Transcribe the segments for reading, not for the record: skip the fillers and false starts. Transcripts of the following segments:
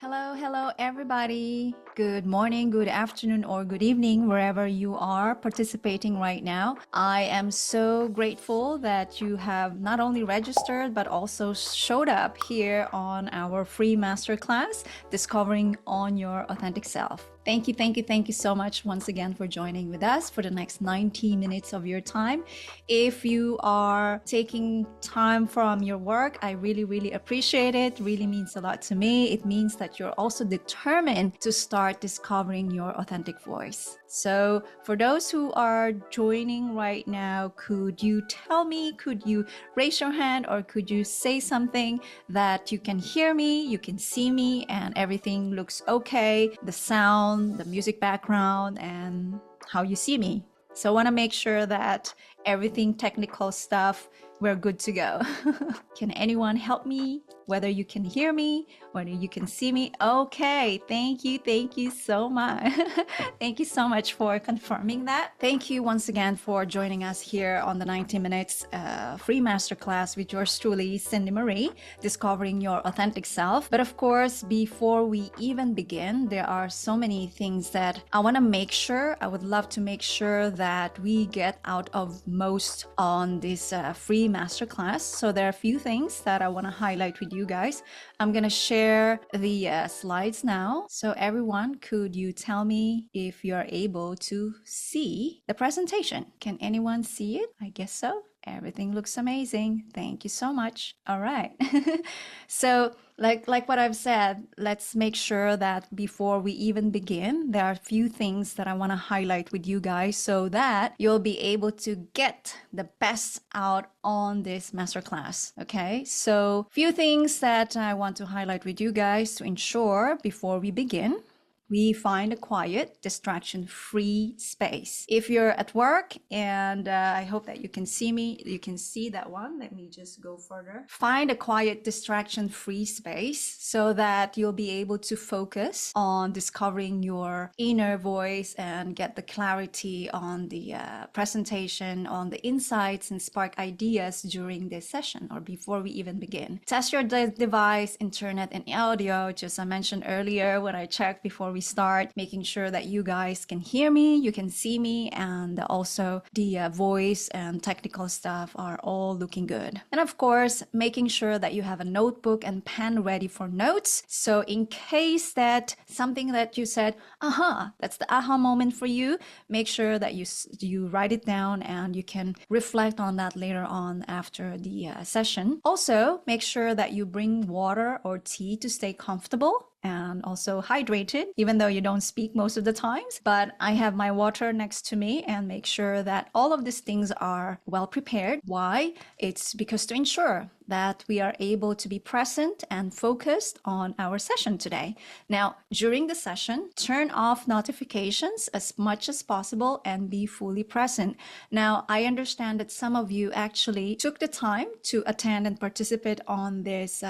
Hello, everybody. Good morning, good afternoon, or good evening, wherever you are participating right now. I am so grateful that you have not only registered, but also showed up here on our free masterclass, Discovering on Your Authentic Self. Thank you so much once again for joining with us for the next 90 minutes of your time. If you are taking time from your work, I really appreciate it. Really means a lot to me. It means that you're also determined to start discovering your authentic voice. So for those who are joining right now, could you tell me, could you raise your hand, or could you say something that you can hear me, you can see me, and everything looks okay? The sound, the music background, and how you see me. So I want to make sure that everything technical stuff, we're good to go. Can anyone help me? Whether you can hear me, whether you can see me. Okay, thank you so much. Thank you so much for confirming that. Thank you once again for joining us here on the 90 minutes free masterclass with yours truly, Cindy Marie, Discovering Your Authentic Self. But of course, before we even begin, there are so many things that I want to make sure, I would love to make sure that we get out of most on this free masterclass. So there are a few things that I want to highlight with you guys. I'm going to share the slides now. So everyone, could you tell me if you're able to see the presentation? Can anyone see it? I guess so. Everything looks amazing. Thank you so much. All right. So like what I've said, let's make sure that before we even begin, there are a few things that I want to highlight with you guys so that you'll be able to get the best out on this masterclass. Okay, so few things that I want to highlight with you guys to ensure before we begin. We find a quiet, distraction-free space. If you're at work, and I hope that you can see me, you can see that one. Let me just go further. Find a quiet, distraction-free space so that you'll be able to focus on discovering your inner voice and get the clarity on the presentation, on the insights and spark ideas during this session or before we even begin. Test your device, internet, and audio. Just I mentioned earlier when I checked before we start, making sure that you guys can hear me, you can see me, and also the voice and technical stuff are all looking good. And of course, making sure that you have a notebook and pen ready for notes. So in case that something that you said, that's the aha moment for you, make sure that you write it down and you can reflect on that later on after the session. Also, make sure that you bring water or tea to stay comfortable and also hydrated, even though you don't speak most of the times. But I have my water next to me and make sure that all of these things are well prepared. Why? It's because to ensure that we are able to be present and focused on our session today. Now, during the session, turn off notifications as much as possible and be fully present. Now, I understand that some of you actually took the time to attend and participate on this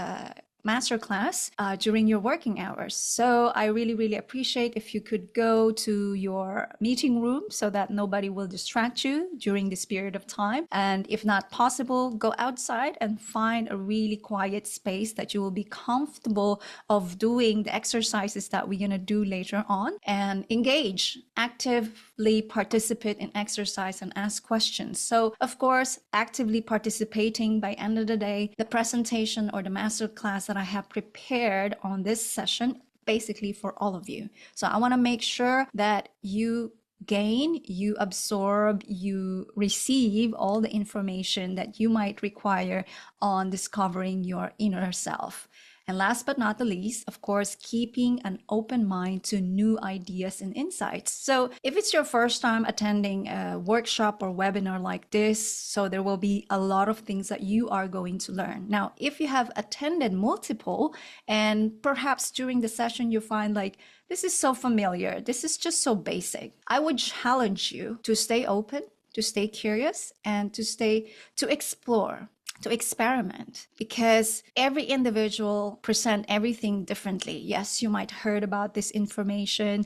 masterclass during your working hours. So I really appreciate if you could go to your meeting room so that nobody will distract you during this period of time. And if not possible, go outside and find a really quiet space that you will be comfortable of doing the exercises that we're going to do later on, and engage, actively participate in exercise and ask questions. So of course, actively participating by end of the day, the presentation or the masterclass that I have prepared on this session, basically for all of you. So I want to make sure that you gain, you absorb, you receive all the information that you might require on discovering your inner self. And last but not the least, of course, keeping an open mind to new ideas and insights. So if it's your first time attending a workshop or webinar like this, so there will be a lot of things that you are going to learn. Now, if you have attended multiple and perhaps during the session you find like, this is so familiar, this is just so basic, I would challenge you to stay open, to stay curious, and to explore, to experiment, because every individual present everything differently. Yes, you might heard about this information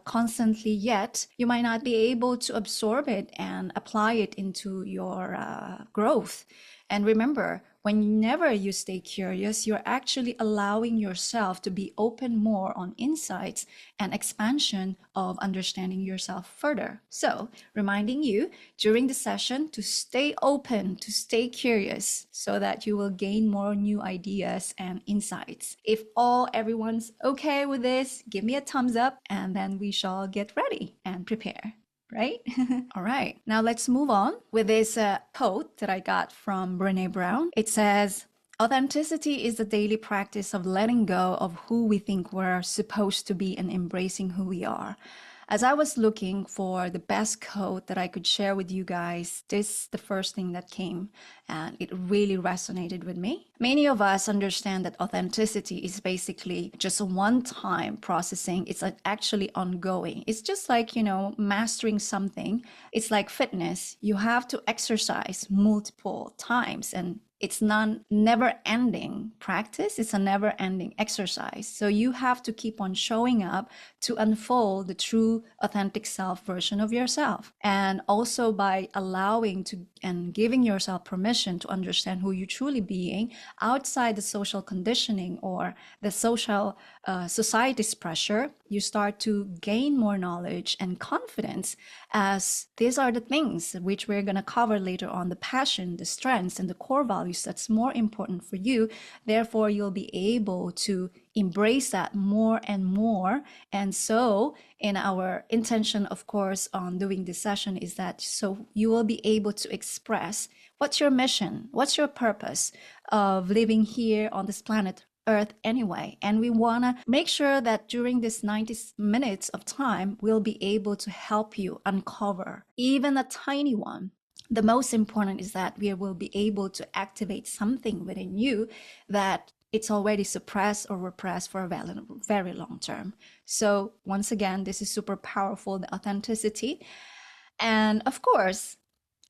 constantly, yet you might not be able to absorb it and apply it into your growth. And remember, whenever you stay curious, you're actually allowing yourself to be open more on insights and expansion of understanding yourself further. So, reminding you during the session to stay open, to stay curious, so that you will gain more new ideas and insights. If everyone's okay with this, give me a thumbs up and then we shall get ready and prepare. Right? All right. Now let's move on with this quote that I got from Brene Brown. It says, authenticity is the daily practice of letting go of who we think we're supposed to be and embracing who we are. As I was looking for the best quote that I could share with you guys, this is the first thing that came, and it really resonated with me. Many of us understand that authenticity is basically just a one-time processing. It's actually ongoing. It's just like, mastering something. It's like fitness. You have to exercise multiple times, and it's never ending practice. It's a never ending exercise. So you have to keep on showing up to unfold the true authentic self version of yourself. And also by allowing to and giving yourself permission to understand who you truly being outside the social conditioning or the social society's pressure, you start to gain more knowledge and confidence, as these are the things which we're going to cover later on: the passion, the strengths, and the core values that's more important for you. Therefore, you'll be able to embrace that more and more. And so in our intention, of course, on doing this session is that so you will be able to express what's your mission, what's your purpose of living here on this planet Earth anyway. And we want to make sure that during this 90 minutes of time, we'll be able to help you uncover even a tiny one. The most important is that we will be able to activate something within you that it's already suppressed or repressed for a very long term. So once again, this is super powerful, the authenticity. And of course,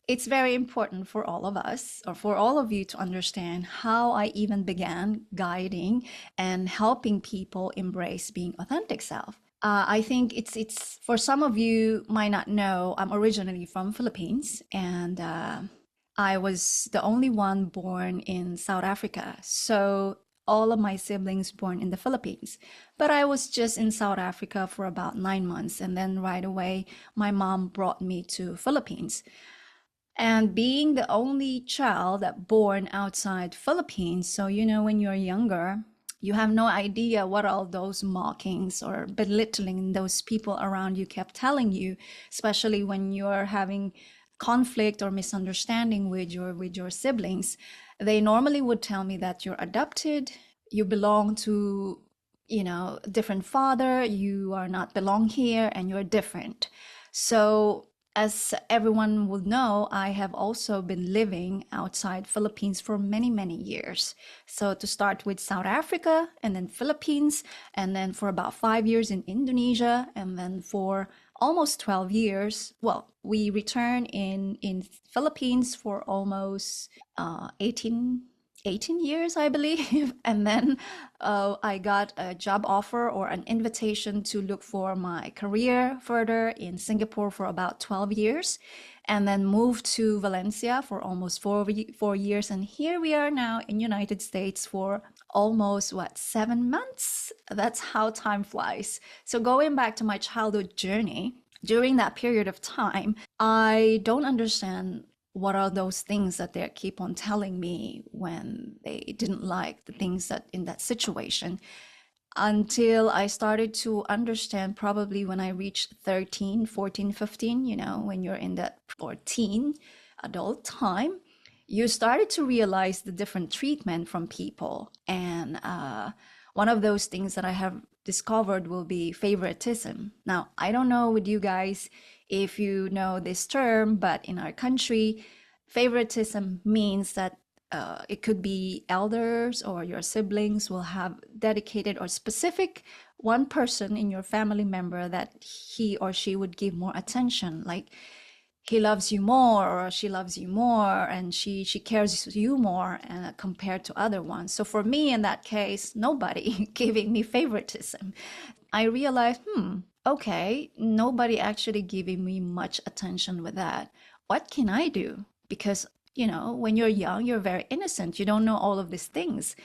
it's very important for all of us, or for all of you, to understand how I even began guiding and helping people embrace being authentic self. I think it's for some of you might not know, I'm originally from Philippines, and I was the only one born in South Africa. So all of my siblings born in the Philippines. But I was just in South Africa for about 9 months, and then right away my mom brought me to Philippines. And being the only child that born outside Philippines, so when you're younger, you have no idea what all those mockings or belittling those people around you kept telling you, especially when you're having conflict or misunderstanding with your siblings. They normally would tell me that you're adopted, you belong to different father, you are not belong here, and you're different. So as everyone will know, I have also been living outside Philippines for many, many years. So to start with South Africa, and then Philippines, and then for about 5 years in Indonesia, and then for almost 12 years. Well, we returned in Philippines for almost 18 years, I believe. And then I got a job offer or an invitation to look for my career further in Singapore for about 12 years, and then moved to Valencia for almost 4 years. And here we are now in United States for almost 7 months. That's how time flies. So going back to my childhood journey, during that period of time, I don't understand what are those things that they keep on telling me when they didn't like the things that in that situation, until I started to understand, probably when I reached 13, 14, 15, when you're in that or teen adult time, you started to realize the different treatment from people. And one of those things that I have discovered will be favoritism. Now, I don't know with you guys if you know this term, but in our country, favoritism means that it could be elders or your siblings will have dedicated or specific one person in your family member that he or she would give more attention, like he loves you more or she loves you more, and she cares you more compared to other ones. So for me, in that case, nobody giving me favoritism. I realized, okay, nobody actually giving me much attention with that. What can I do? Because when you're young, you're very innocent. You don't know all of these things.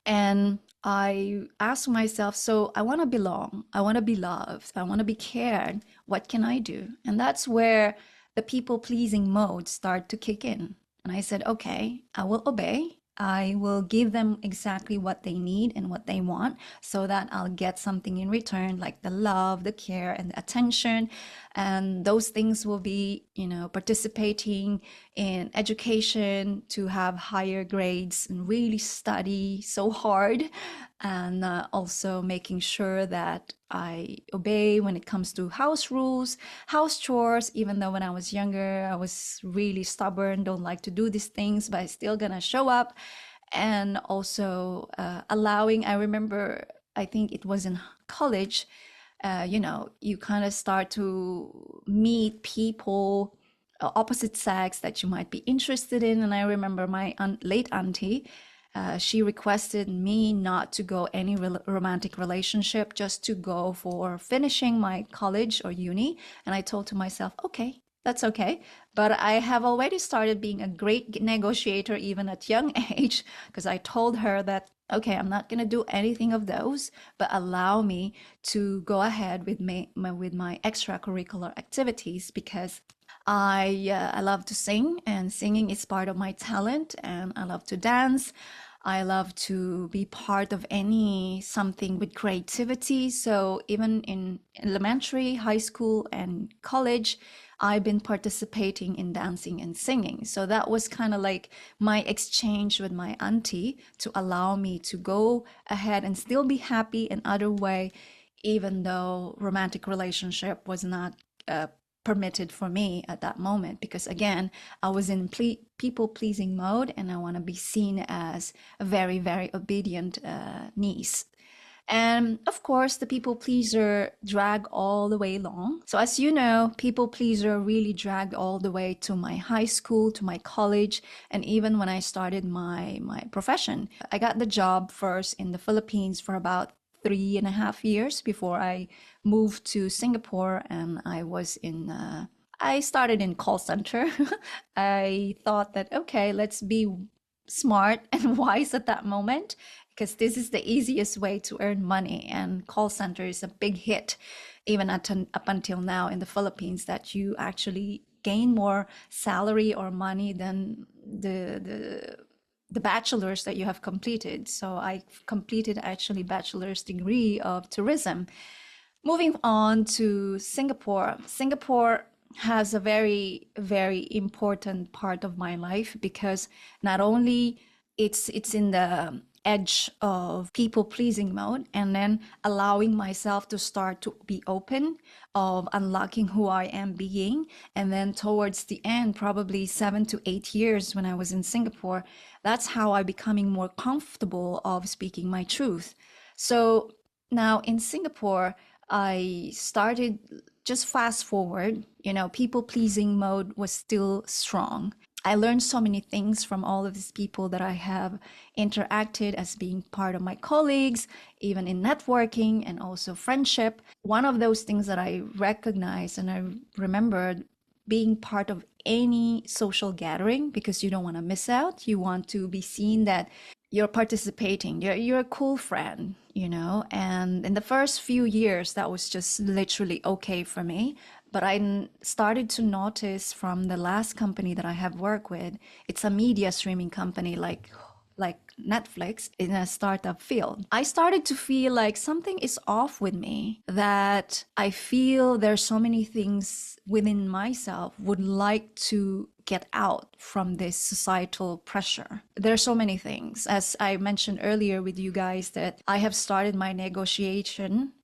And I asked myself, so I want to belong. I want to be loved. I want to be cared. What can I do? And that's where the people pleasing mode start to kick in. And I said, okay, I will obey. I will give them exactly what they need and what they want so that I'll get something in return, like the love, the care, and the attention. And those things will be, participating in education to have higher grades and really study so hard. And also making sure that I obey when it comes to house rules, house chores, even though when I was younger, I was really stubborn, don't like to do these things, but I still gonna show up. And also allowing, I remember, I think it was in college, you kind of start to meet people, opposite sex that you might be interested in. And I remember my late auntie, she requested me not to go any romantic relationship, just to go for finishing my college or uni. And I told to myself, okay, that's okay. But I have already started being a great negotiator even at young age, because I told her that, okay, I'm not going to do anything of those, but allow me to go ahead with my extracurricular activities, because I love to sing, and singing is part of my talent, and I love to dance. I love to be part of any something with creativity. So even in elementary, high school, and college, I've been participating in dancing and singing. So that was kind of like my exchange with my auntie to allow me to go ahead and still be happy in other way, even though romantic relationship was not permitted for me at that moment, because again, I was in people pleasing mode, and I want to be seen as a very, very obedient niece. And of course, the people pleaser drag all the way long. So as you know, people pleaser really dragged all the way to my high school, to my college, and even when I started my profession. I got the job first in the Philippines for about 3.5 years before I moved to Singapore, and I started in call center. I thought that, okay, let's be smart and wise at that moment, because this is the easiest way to earn money, and call center is a big hit even up until now in the Philippines, that you actually gain more salary or money than the bachelor's that you have completed. So I completed actually bachelor's degree of tourism. Moving on to Singapore. Singapore has a very, very important part of my life, because not only it's in the edge of people pleasing mode, and then allowing myself to start to be open of unlocking who I am being. And then towards the end, probably 7 to 8 years when I was in Singapore, that's how I becoming more comfortable of speaking my truth. So now in Singapore, I started, just fast forward, people pleasing mode was still strong. I learned so many things from all of these people that I have interacted as being part of my colleagues, even in networking and also friendship. One of those things that I recognized and I remembered, being part of any social gathering, because you don't want to miss out. You want to be seen that you're participating, you're a cool friend, and in the first few years that was just literally okay for me. But I started to notice from the last company that I have worked with, it's a media streaming company like Netflix in a startup field. I started to feel like something is off with me, that I feel there's so many things within myself would like to get out from this societal pressure. There's so many things. As I mentioned earlier with you guys, that I have started my negotiation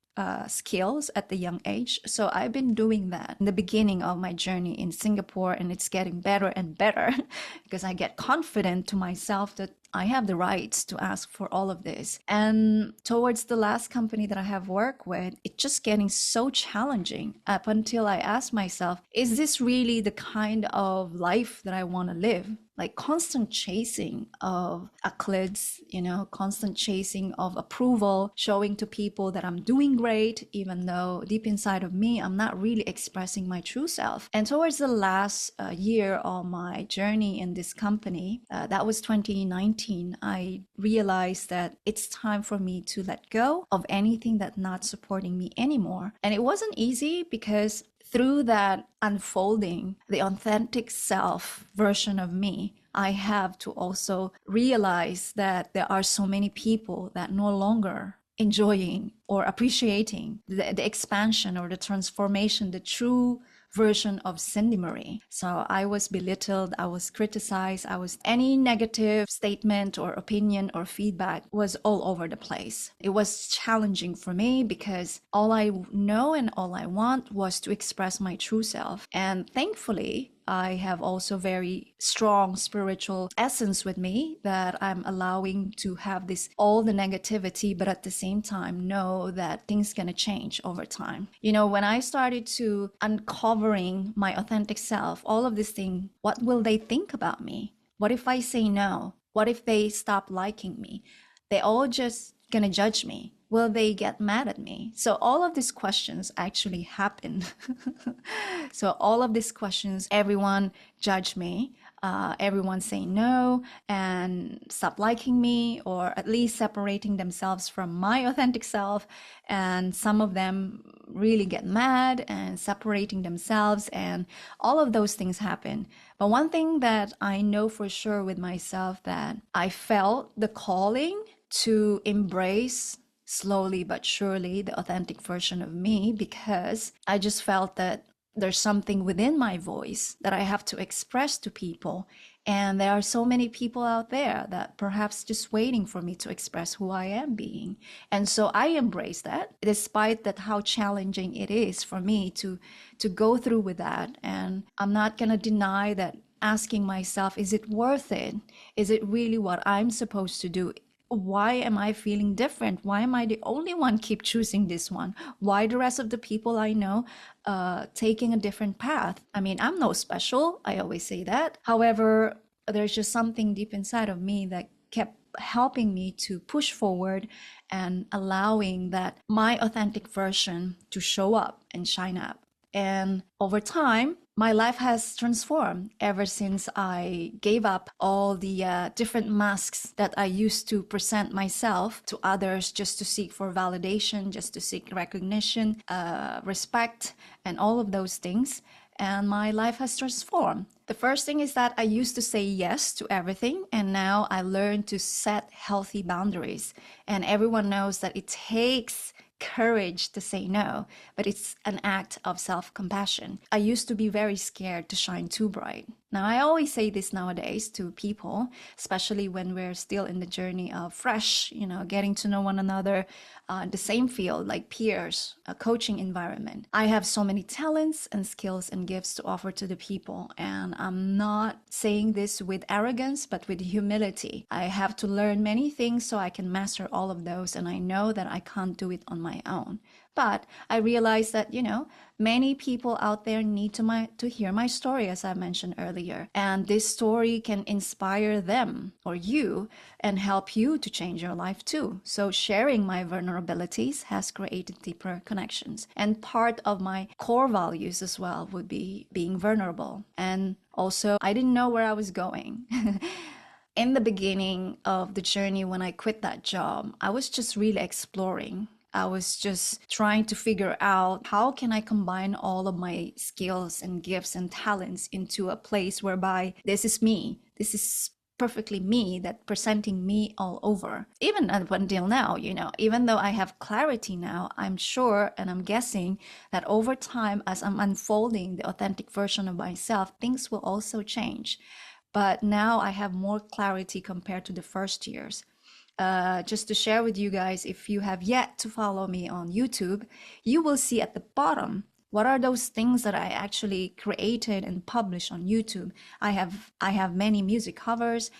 skills at the young age. So I've been doing that in the beginning of my journey in Singapore, and it's getting better and better because I get confident to myself that I have the rights to ask for all of this. And towards the last company that I have worked with, it's just getting so challenging up until I asked myself, is this really the kind of life that I want to live? Like constant chasing of accolades, constant chasing of approval, showing to people that I'm doing great, even though deep inside of me, I'm not really expressing my true self. And towards the last year of my journey in this company, that was 2019, I realized that it's time for me to let go of anything that's not supporting me anymore. And it wasn't easy because through that unfolding, the authentic self version of me, I have to also realize that there are so many people that no longer enjoying or appreciating the expansion or the transformation, the true version of Cindy Marie. So I was belittled, I was criticized, any negative statement or opinion or feedback was all over the place. It was challenging for me because all I know and all I want was to express my true self. And thankfully, I have also very strong spiritual essence with me that I'm allowing to have this all the negativity, but at the same time know that things gonna change over time. When I started to uncovering my authentic self, all of this thing, what will they think about me? What if I say no? What if they stop liking me? They all just gonna judge me. Will they get mad at me? So all of these questions actually happen. So all of these questions, everyone judge me, everyone say no and stop liking me, or at least separating themselves from my authentic self. And some of them really get mad and separating themselves, and all of those things happen. But one thing that I know for sure with myself, that I felt the calling to embrace slowly but surely the authentic version of me, because I just felt that there's something within my voice that I have to express to people. And there are so many people out there that perhaps just waiting for me to express who I am being. And so I embrace that, despite that how challenging it is for me to go through with that. And I'm not gonna deny that, asking myself, is it worth it? Is it really what I'm supposed to do? Why am I feeling different? Why am I the only one keep choosing this one? Why the rest of the people I know taking a different path? I mean, I'm no special. I always say that. However, there's just something deep inside of me that kept helping me to push forward and allowing that my authentic version to show up and shine up. And over time, my life has transformed ever since I gave up all the different masks that I used to present myself to others just to seek for validation, just to seek recognition, respect, and all of those things. And my life has transformed. The first thing is that I used to say yes to everything, and now I learned to set healthy boundaries. And everyone knows that it takes courage to say no, but it's an act of self-compassion. I used to be very scared to shine too bright. Now, I always say this nowadays to people, especially when we're still in the journey of fresh, getting to know one another, the same field, like peers, a coaching environment. I have so many talents and skills and gifts to offer to the people. And I'm not saying this with arrogance, but with humility. I have to learn many things so I can master all of those. And I know that I can't do it on my own. But I realize that, many people out there need to hear my story, as I mentioned earlier. And this story can inspire them or you and help you to change your life too. So sharing my vulnerabilities has created deeper connections. And part of my core values as well would be being vulnerable. And also, I didn't know where I was going. In the beginning of the journey, when I quit that job, I was just really exploring. I was just trying to figure out, how can I combine all of my skills and gifts and talents into a place whereby this is me. This is perfectly me, that presenting me all over. Even up until now, even though I have clarity now, I'm sure and I'm guessing that over time, as I'm unfolding the authentic version of myself, things will also change. But now I have more clarity compared to the first years. Just to share with you guys, if you have yet to follow me on YouTube, you will see at the bottom What are those things that I actually created and published on YouTube? I have many music covers,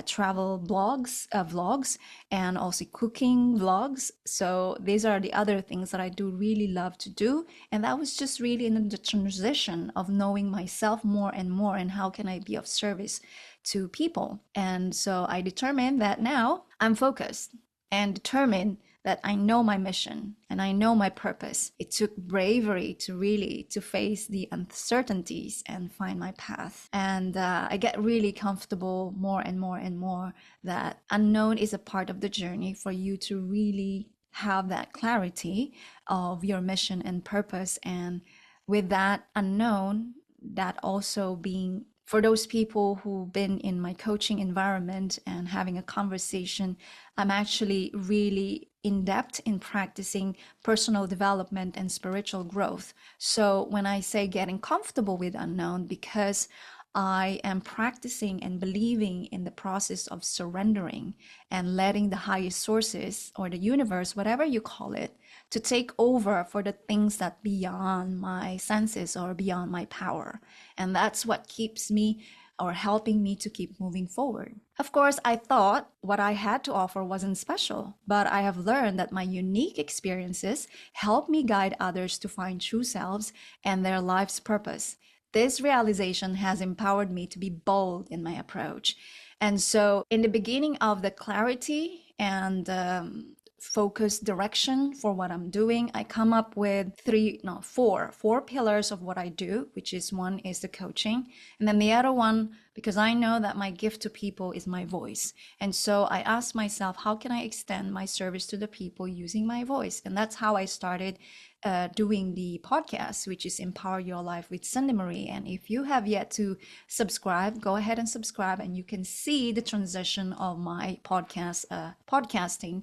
travel blogs, vlogs, and also cooking vlogs. So these are the other things that I do really love to do. And that was just really in the transition of knowing myself more and more, and how can I be of service to people. And so I determined that now I'm focused and determined that I know my mission and I know my purpose. It took bravery to really to face the uncertainties and find my path. And I get really comfortable more and more and more that unknown is a part of the journey for you to really have that clarity of your mission and purpose. And with that unknown, that also being for those people who've been in my coaching environment and having a conversation, I'm actually really in depth in practicing personal development and spiritual growth. So when I say getting comfortable with unknown, because I am practicing and believing in the process of surrendering and letting the highest sources or the universe, whatever you call it, to take over for the things that beyond my senses or beyond my power. And that's what keeps me or helping me to keep moving forward. Of course, I thought what I had to offer wasn't special, but I have learned that my unique experiences help me guide others to find true selves and their life's purpose. This realization has empowered me to be bold in my approach. And so, in the beginning of the clarity and focused direction for what I'm doing, I come up with four pillars of what I do, which is one is the coaching. And then the other one, because I know that my gift to people is my voice. And so I asked myself, how can I extend my service to the people using my voice? And that's how I started doing the podcast, which is Empower Your Life with Cindy Marie. And if you have yet to subscribe, go ahead and subscribe, and you can see the transition of my podcasting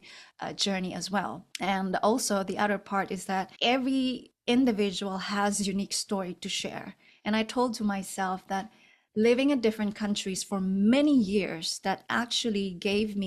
journey as well. And also the other part is that every individual has a unique story to share. And I told to myself that living in different countries for many years, that actually giving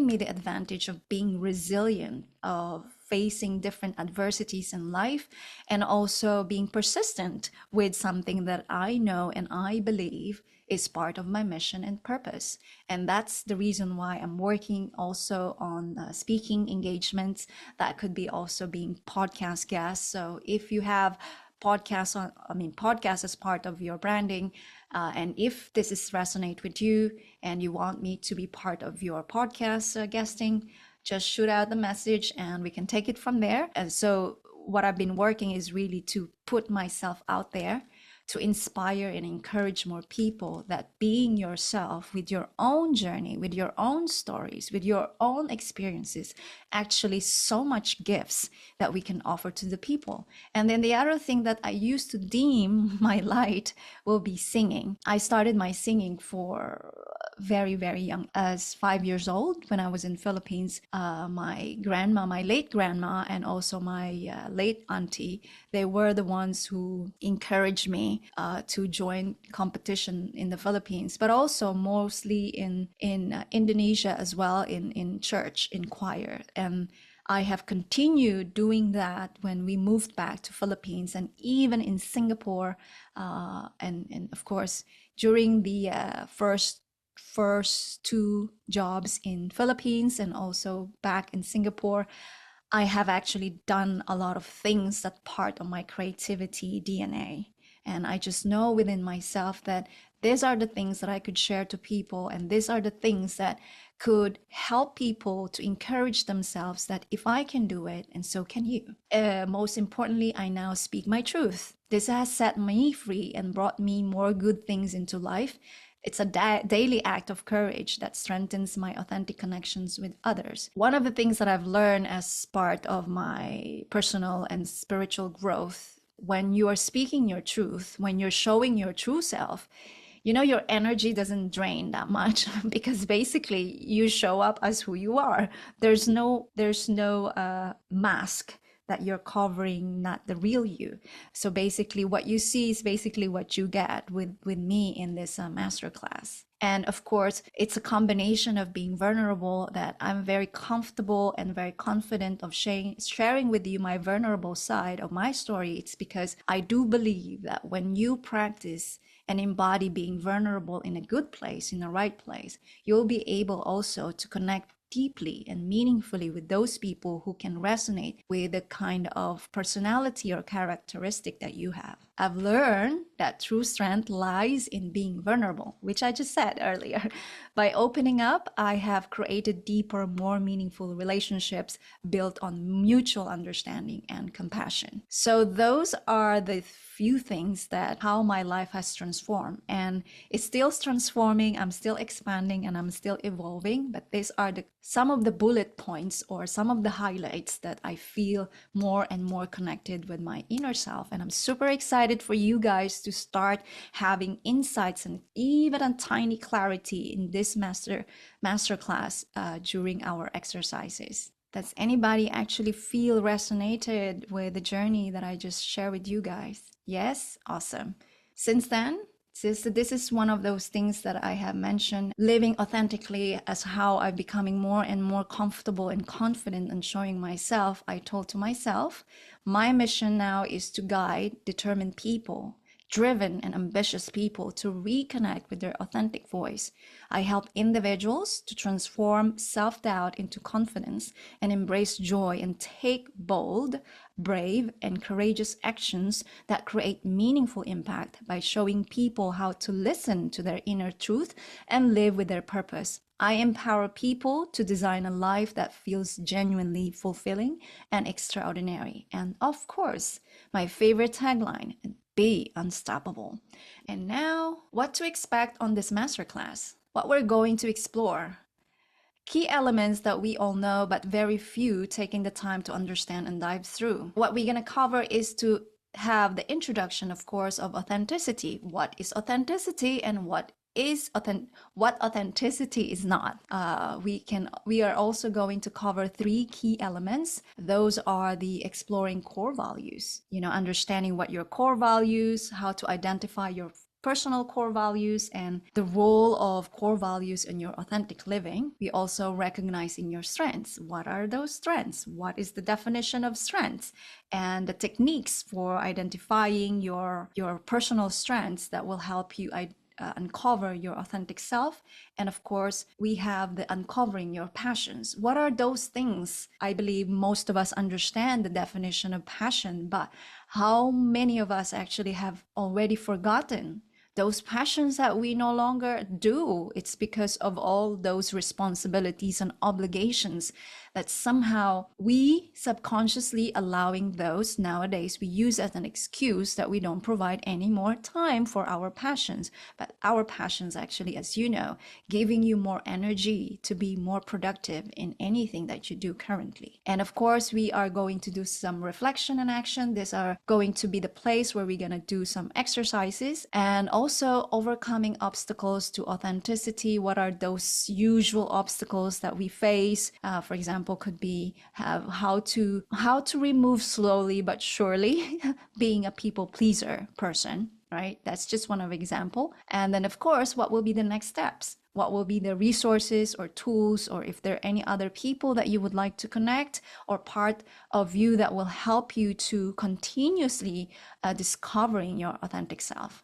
me the advantage of being resilient, of facing different adversities in life, and also being persistent with something that I know and I believe is part of my mission and purpose. And that's the reason why I'm working also on speaking engagements. That could be also being podcast guests. So if you have podcast as part of your branding, and if this is resonate with you and you want me to be part of your podcast guesting, just shoot out the message and we can take it from there. And so what I've been working is really to put myself out there to inspire and encourage more people that being yourself with your own journey, with your own stories, with your own experiences, actually so much gifts that we can offer to the people. And then the other thing that I used to deem my light will be singing. I started my singing for very, very young, as 5 years old when I was in Philippines. My grandma, my late grandma, and also my late auntie, they were the ones who encouraged me to join competition in the Philippines, but also mostly in Indonesia as well, in church, in choir. And I have continued doing that when we moved back to Philippines, and even in Singapore, and of course during the first two jobs in Philippines and also back in Singapore, I have actually done a lot of things that part of my creativity DNA. And I just know within myself that these are the things that I could share to people, and these are the things that could help people to encourage themselves that if I can do it, and so can you. Most importantly, I now speak my truth. This has set me free and brought me more good things into life. It's a daily act of courage that strengthens my authentic connections with others. One of the things that I've learned as part of my personal and spiritual growth, when you are speaking your truth, when you're showing your true self, your energy doesn't drain that much because basically you show up as who you are. There's no mask that you're covering not the real you. So basically what you see is basically what you get with me in this masterclass. And of course, it's a combination of being vulnerable, that I'm very comfortable and very confident of sharing with you my vulnerable side of my story. It's because I do believe that when you practice and embody being vulnerable in a good place, in the right place, you'll be able also to connect deeply and meaningfully with those people who can resonate with the kind of personality or characteristic that you have. I've learned that true strength lies in being vulnerable, which I just said earlier. By opening up, I have created deeper, more meaningful relationships built on mutual understanding and compassion. So those are the few things that how my life has transformed, and it's still transforming. I'm still expanding and I'm still evolving, but these are some of the bullet points or some of the highlights that I feel more and more connected with my inner self. And I'm super excited for you guys to start having insights and even a tiny clarity in this masterclass during our exercises. Does anybody actually feel resonated with the journey that I just shared with you guys? Yes? Awesome. Since then, this is one of those things that I have mentioned, living authentically as how I'm becoming more and more comfortable and confident in showing myself. I told to myself, my mission now is to guide determined people, driven and ambitious people, to reconnect with their authentic voice. I help individuals to transform self-doubt into confidence and embrace joy and take bold, brave, and courageous actions that create meaningful impact by showing people how to listen to their inner truth and live with their purpose. I empower people to design a life that feels genuinely fulfilling and extraordinary. And of course, my favorite tagline, be unstoppable. And now, what to expect on this masterclass? What we're going to explore. Key elements that we all know, but very few taking the time to understand and dive through. What we're going to cover is to have the introduction, of course, of authenticity. What is authenticity and what authenticity is not. We are also going to cover 3 key elements. Those are the exploring core values, understanding what your core values, how to identify your personal core values, and the role of core values in your authentic living. We also recognizing your strengths. What are those strengths? What is the definition of strengths? And the techniques for identifying your personal strengths that will help you uncover your authentic self. And of course, we have the uncovering your passions. What are those things? I believe most of us understand the definition of passion, but how many of us actually have already forgotten those passions that we no longer do? It's because of all those responsibilities and obligations that somehow we subconsciously allowing those nowadays we use as an excuse that we don't provide any more time for our passions. But our passions actually, as you know, giving you more energy to be more productive in anything that you do currently. And of course, we are going to do some reflection and action. These are going to be the place where we're going to do some exercises, and also overcoming obstacles to authenticity. What are those usual obstacles that we face? For example, could be how to remove slowly but surely being a people pleaser person, right? That's just one of example. And then of course, what will be the next steps? What will be the resources or tools, or if there are any other people that you would like to connect, or part of you that will help you to continuously discovering your authentic self.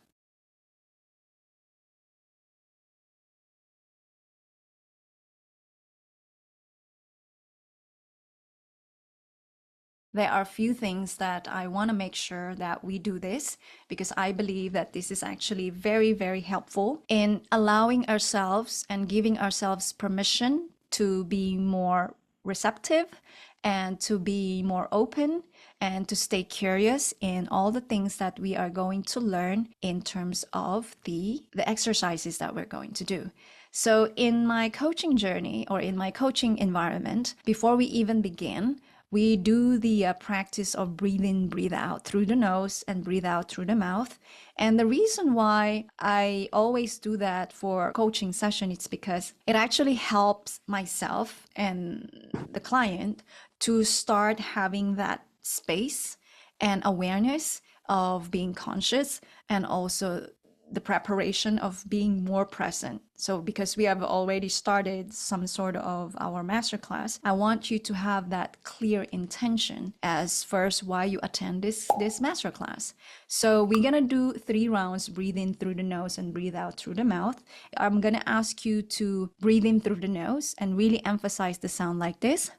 There are a few things that I want to make sure that we do this, because I believe that this is actually very, very helpful in allowing ourselves and giving ourselves permission to be more receptive and to be more open and to stay curious in all the things that we are going to learn in terms of the exercises that we're going to do. So in my coaching journey, or in my coaching environment, before we even begin, we do the practice of breathe in, breathe out through the nose and breathe out through the mouth. And the reason why I always do that for coaching session, it's because it actually helps myself and the client to start having that space and awareness of being conscious, and also the preparation of being more present. So because we have already started some sort of our masterclass, I want you to have that clear intention as first why you attend this masterclass. So we're gonna do 3 rounds: breathe in through the nose and breathe out through the mouth. I'm gonna ask you to breathe in through the nose and really emphasize the sound like this.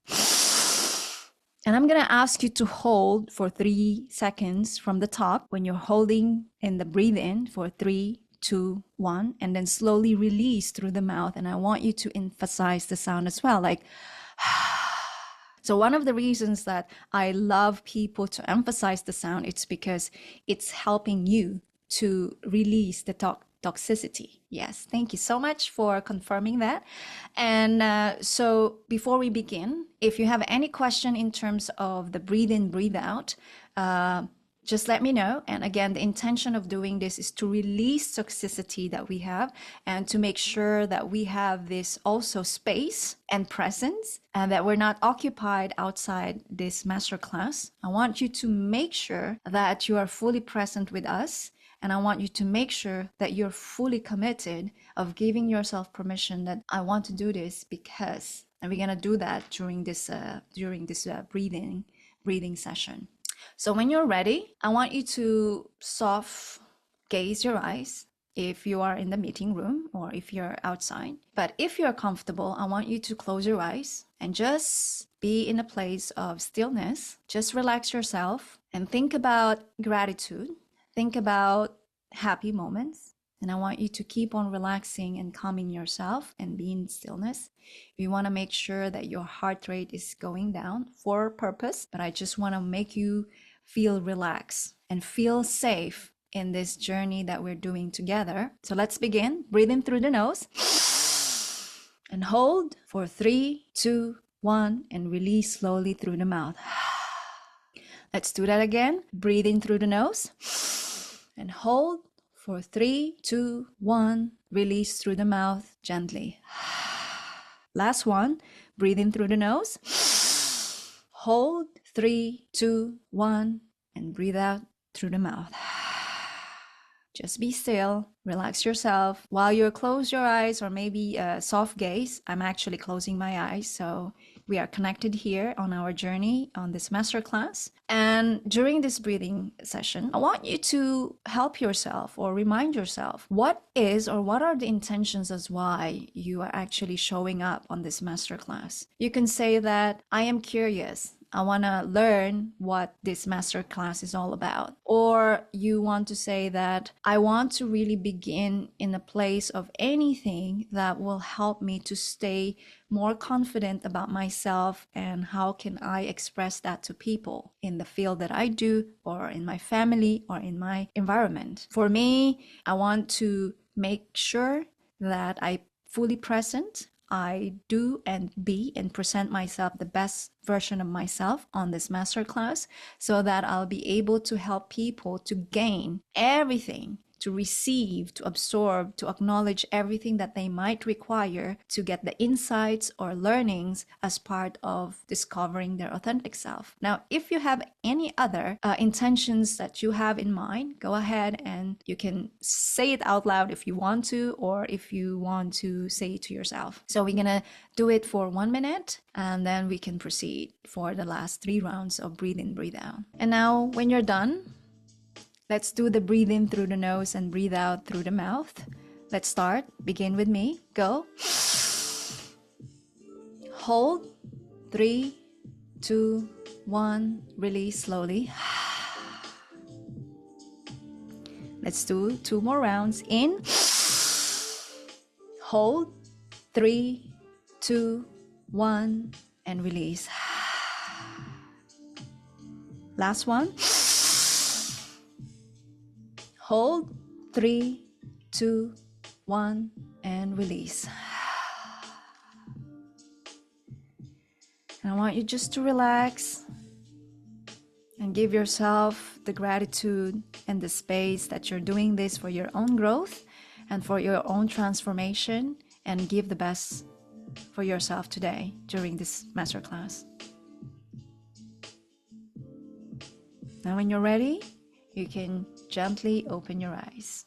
And I'm gonna ask you to hold for 3 seconds from the top when you're holding in the breathe in for 3, 2, 1, and then slowly release through the mouth. And I want you to emphasize the sound as well, like so one of the reasons that I love people to emphasize the sound, it's because it's helping you to release the toxicity. Yes, thank you so much for confirming that. And so before we begin, if you have any question in terms of the breathe in, breathe out, just let me know. And again, the intention of doing this is to release toxicity that we have and to make sure that we have this also space and presence and that we're not occupied outside this masterclass. I want you to make sure that you are fully present with us. And I want you to make sure that you're fully committed of giving yourself permission that I want to do this because, and we're going to do that during this breathing session. So when you're ready, I want you to soft gaze your eyes if you are in the meeting room or if you're outside. But if you're comfortable, I want you to close your eyes and just be in a place of stillness. Just relax yourself and think about gratitude. Think about happy moments. And I want you to keep on relaxing and calming yourself and be in stillness. You want to make sure that your heart rate is going down for a purpose, but I just want to make you feel relaxed and feel safe in this journey that we're doing together. So let's begin. Breathe in through the nose and hold for 3, 2, 1, and release slowly through the mouth. Let's do that again. Breathe in through the nose and hold for 3, 2, 1. Release through the mouth gently. Last one. Breathe in through the nose. Hold 3, 2, 1, and breathe out through the mouth. Just be still, relax yourself. While you close your eyes or maybe a soft gaze, I'm actually closing my eyes. So we are connected here on our journey on this masterclass. And during this breathing session, I want you to help yourself or remind yourself what are the intentions as why you are actually showing up on this masterclass. You can say that I am curious. I want to learn what this masterclass is all about. Or you want to say that I want to really begin in a place of anything that will help me to stay more confident about myself and how can I express that to people in the field that I do or in my family or in my environment. For me, I want to make sure that I fully present. I do and be and present myself the best version of myself on this masterclass so that I'll be able to help people to gain everything, to receive, to absorb, to acknowledge everything that they might require to get the insights or learnings as part of discovering their authentic self. Now, if you have any other intentions that you have in mind, go ahead and you can say it out loud if you want to, or if you want to say it to yourself. So we're gonna do it for 1 minute and then we can proceed for the last 3 rounds of breathe in, breathe out. And now when you're done, let's do the breathe in through the nose and breathe out through the mouth. Let's start. Begin with me. Go. Hold. 3, 2, 1. Release slowly. Let's do 2 more rounds. In. Hold. 3, 2, 1. And release. Last one. Hold. 3, 2, 1, and release. And I want you just to relax and give yourself the gratitude and the space that you're doing this for your own growth and for your own transformation, and give the best for yourself today during this masterclass. Now, when you're ready, you can gently open your eyes.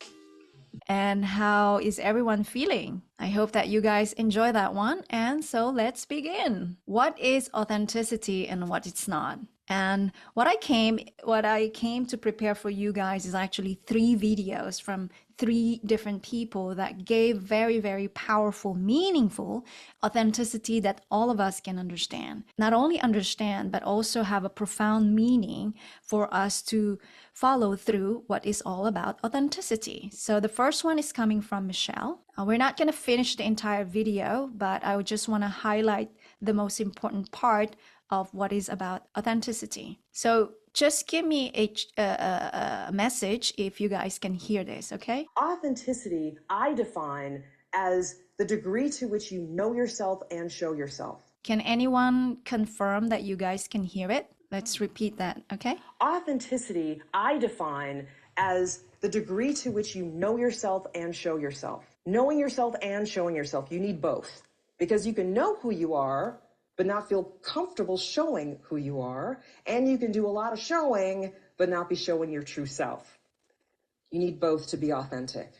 And how is everyone feeling? I hope that you guys enjoy that one. And so let's begin. What is authenticity and what it's not? And what I came to prepare for you guys is actually 3 videos from 3 different people that gave very, very powerful, meaningful authenticity that all of us can understand. Not only understand, but also have a profound meaning for us to follow through what is all about authenticity. So the first one is coming from Michelle. We're not going to finish the entire video, but I would just want to highlight the most important part of what is about authenticity. So just give me a message if you guys can hear this, okay? Authenticity, I define as the degree to which you know yourself and show yourself. Can anyone confirm that you guys can hear it? Let's repeat that, okay? Authenticity, I define as the degree to which you know yourself and show yourself. Knowing yourself and showing yourself, you need both. Because you can know who you are, but not feel comfortable showing who you are. And you can do a lot of showing, but not be showing your true self. You need both to be authentic.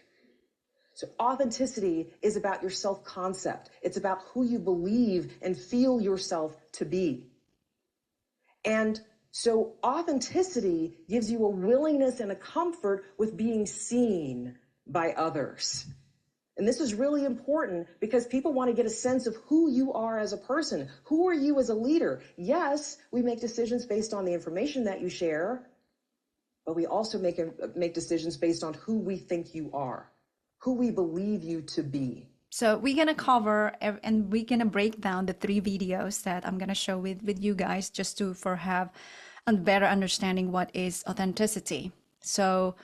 So authenticity is about your self-concept. It's about who you believe and feel yourself to be. And so authenticity gives you a willingness and a comfort with being seen by others. And this is really important because people want to get a sense of who you are as a person. Who are you as a leader? Yes, we make decisions based on the information that you share, but we also make decisions based on who we think you are, who we believe you to be. So we're going to cover and we're going to break down the 3 videos that I'm going to show with you guys just for have a better understanding what is authenticity. So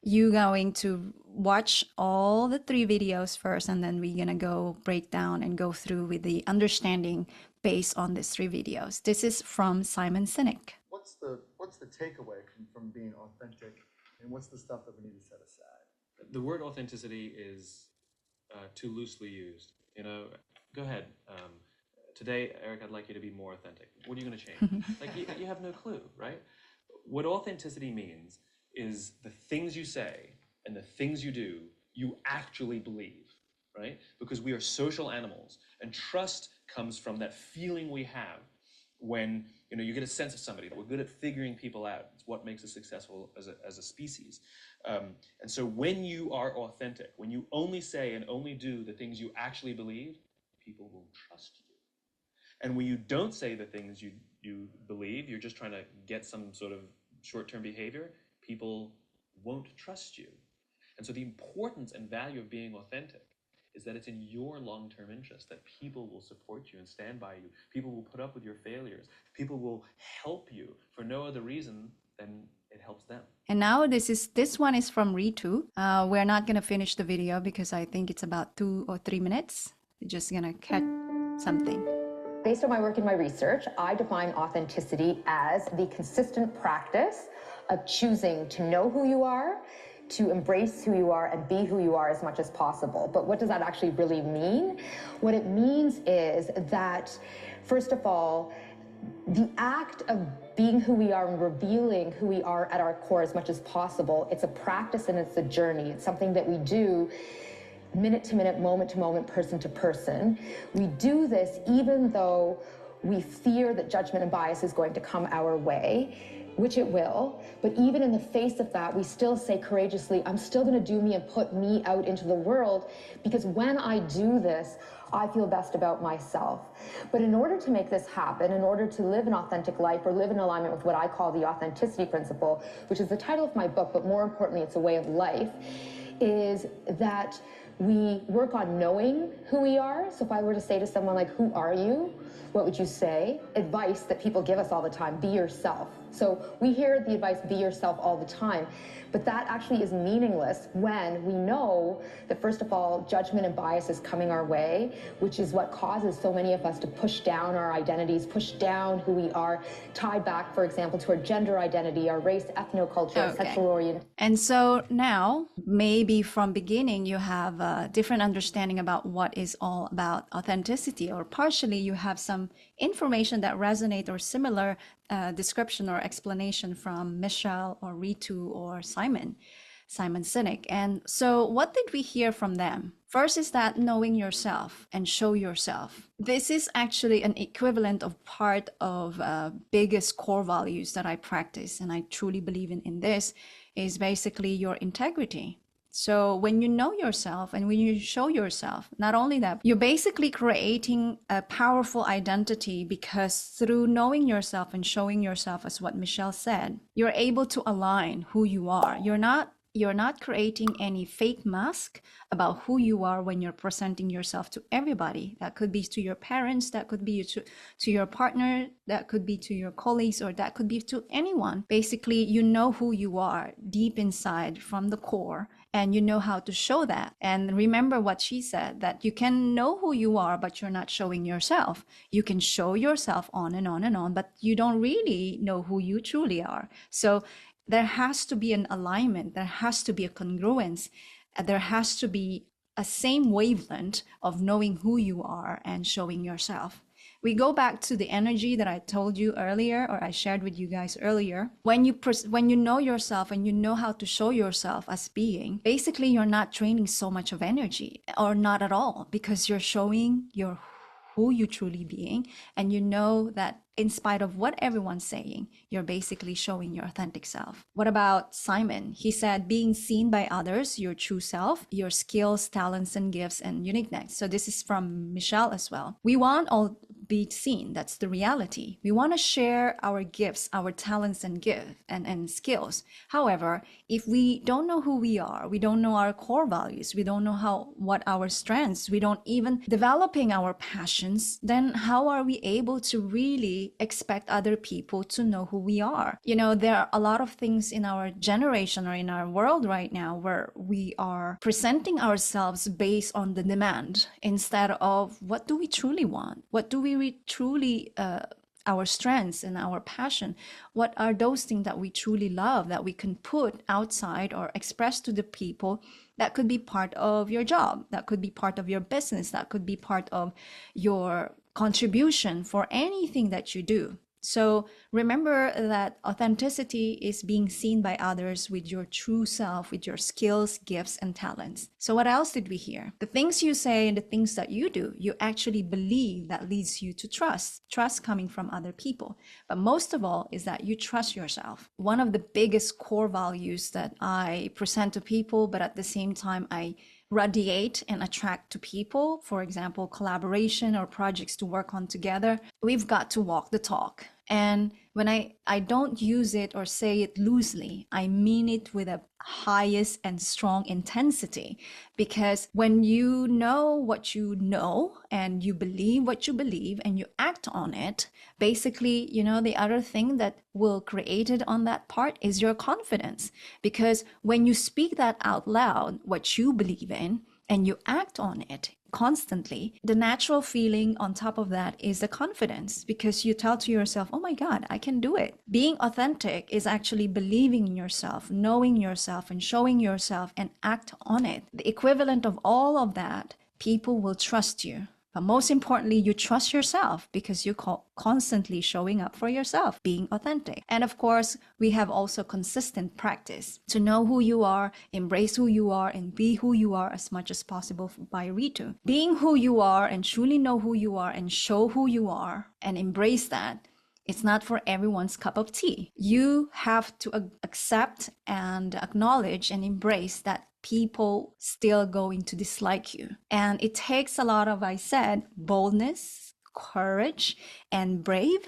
you're going to watch all the 3 videos first, and then we're going to go break down and go through with the understanding based on these 3 videos. This is from Simon Sinek. What's the takeaway from being authentic, and what's the stuff that we need to set aside? The word authenticity is too loosely used. You know, go ahead. Today, Eric, I'd like you to be more authentic. What are you going to change? Like, you have no clue, right? What authenticity means is the things you say and the things you do, you actually believe, right? Because we are social animals, and trust comes from that feeling we have when you get a sense of somebody, that we're good at figuring people out. It's what makes us successful as a species. And so when you are authentic, when you only say and only do the things you actually believe, people will trust you. And when you don't say the things you believe, you're just trying to get some sort of short-term behavior, people won't trust you. And so the importance and value of being authentic is that it's in your long-term interest, that people will support you and stand by you. People will put up with your failures. People will help you for no other reason than it helps them. And now this one is from Ritu. We're not going to finish the video because I think it's about 2 or 3 minutes. We're just going to cut something. Based on my work and my research, I define authenticity as the consistent practice of choosing to know who you are, to embrace who you are, and be who you are as much as possible. But what does that actually really mean? What it means is that, first of all, the act of being who we are and revealing who we are at our core as much as possible, it's a practice and it's a journey. It's something that we do minute to minute, moment to moment, person to person. We do this even though we fear that judgment and bias is going to come our way, which it will. But even in the face of that, we still say courageously, I'm still going to do me and put me out into the world, because when I do this, I feel best about myself. But in order to make this happen, in order to live an authentic life or live in alignment with what I call the authenticity principle, which is the title of my book, but more importantly, it's a way of life, is that we work on knowing who we are. So if I were to say to someone like, who are you? What would you say? Advice that people give us all the time, be yourself. So we hear the advice, be yourself, all the time, but that actually is meaningless when we know that, first of all, judgment and bias is coming our way, which is what causes so many of us to push down our identities, push down who we are, tied back, for example, to our gender identity, our race, ethnoculture, sexual orientation. And so now, maybe from beginning, you have a different understanding about what is all about authenticity, or partially you have some information that resonate or similar description or explanation from Michelle or Ritu or Simon Sinek. And so what did we hear from them? First is that knowing yourself and show yourself. This is actually an equivalent of part of biggest core values that I practice, and I truly believe in this, is basically your integrity. So when you know yourself and when you show yourself, not only that, you're basically creating a powerful identity, because through knowing yourself and showing yourself, as what Michelle said, you're able to align who you are. You're not creating any fake mask about who you are when you're presenting yourself to everybody. That could be to your parents, that could be to your partner, that could be to your colleagues, or that could be to anyone. Basically, you know who you are deep inside from the core, and you know how to show that. And remember what she said, that you can know who you are, but you're not showing yourself. You can show yourself on and on and on, but you don't really know who you truly are. So there has to be an alignment, there has to be a congruence, there has to be a same wavelength of knowing who you are and showing yourself. We go back to the energy that I told you earlier, or I shared with you guys earlier. When you know yourself and you know how to show yourself as being, basically you're not draining so much of energy, or not at all, because you're showing your who you truly being, and you know that in spite of what everyone's saying, you're basically showing your authentic self. What about Simon? He said, being seen by others, your true self, your skills, talents, and gifts, and uniqueness. So this is from Michelle as well. We want all be seen. That's the reality. We want to share our gifts, our talents and skills. However, if we don't know who we are, we don't know our core values, we don't know what our strengths, we don't even developing our passions, then how are we able to really expect other people to know who we are? You know, there are a lot of things in our generation or in our world right now where we are presenting ourselves based on the demand instead of what do we truly want? What do we truly our strengths and our passion? What are those things that we truly love that we can put outside or express to the people? That could be part of your job, that could be part of your business, that could be part of your contribution for anything that you do. So remember that authenticity is being seen by others with your true self, with your skills, gifts, and talents. So what else did we hear? The things you say and the things that you do, you actually believe, that leads you to trust coming from other people. But most of all is that you trust yourself. One of the biggest core values that I present to people, but at the same time, I radiate and attract to people, for example, collaboration or projects to work on together, we've got to walk the talk. And when I don't use it or say it loosely, I mean it with a highest and strong intensity, because when you know what you know and you believe what you believe and you act on it, basically, you know, the other thing that will create it on that part is your confidence. Because when you speak that out loud, what you believe in, and you act on it constantly, the natural feeling on top of that is the confidence, because you tell to yourself, oh my God, I can do it. Being authentic is actually believing in yourself, knowing yourself, and showing yourself and act on it. The equivalent of all of that, people will trust you. But most importantly, you trust yourself because you're constantly showing up for yourself, being authentic. And of course, we have also consistent practice to know who you are, embrace who you are, and be who you are as much as possible by Ritu. Being who you are and truly know who you are and show who you are and embrace that, it's not for everyone's cup of tea. You have to accept and acknowledge and embrace that people still going to dislike you. And it takes a lot of, I said, boldness, courage, and brave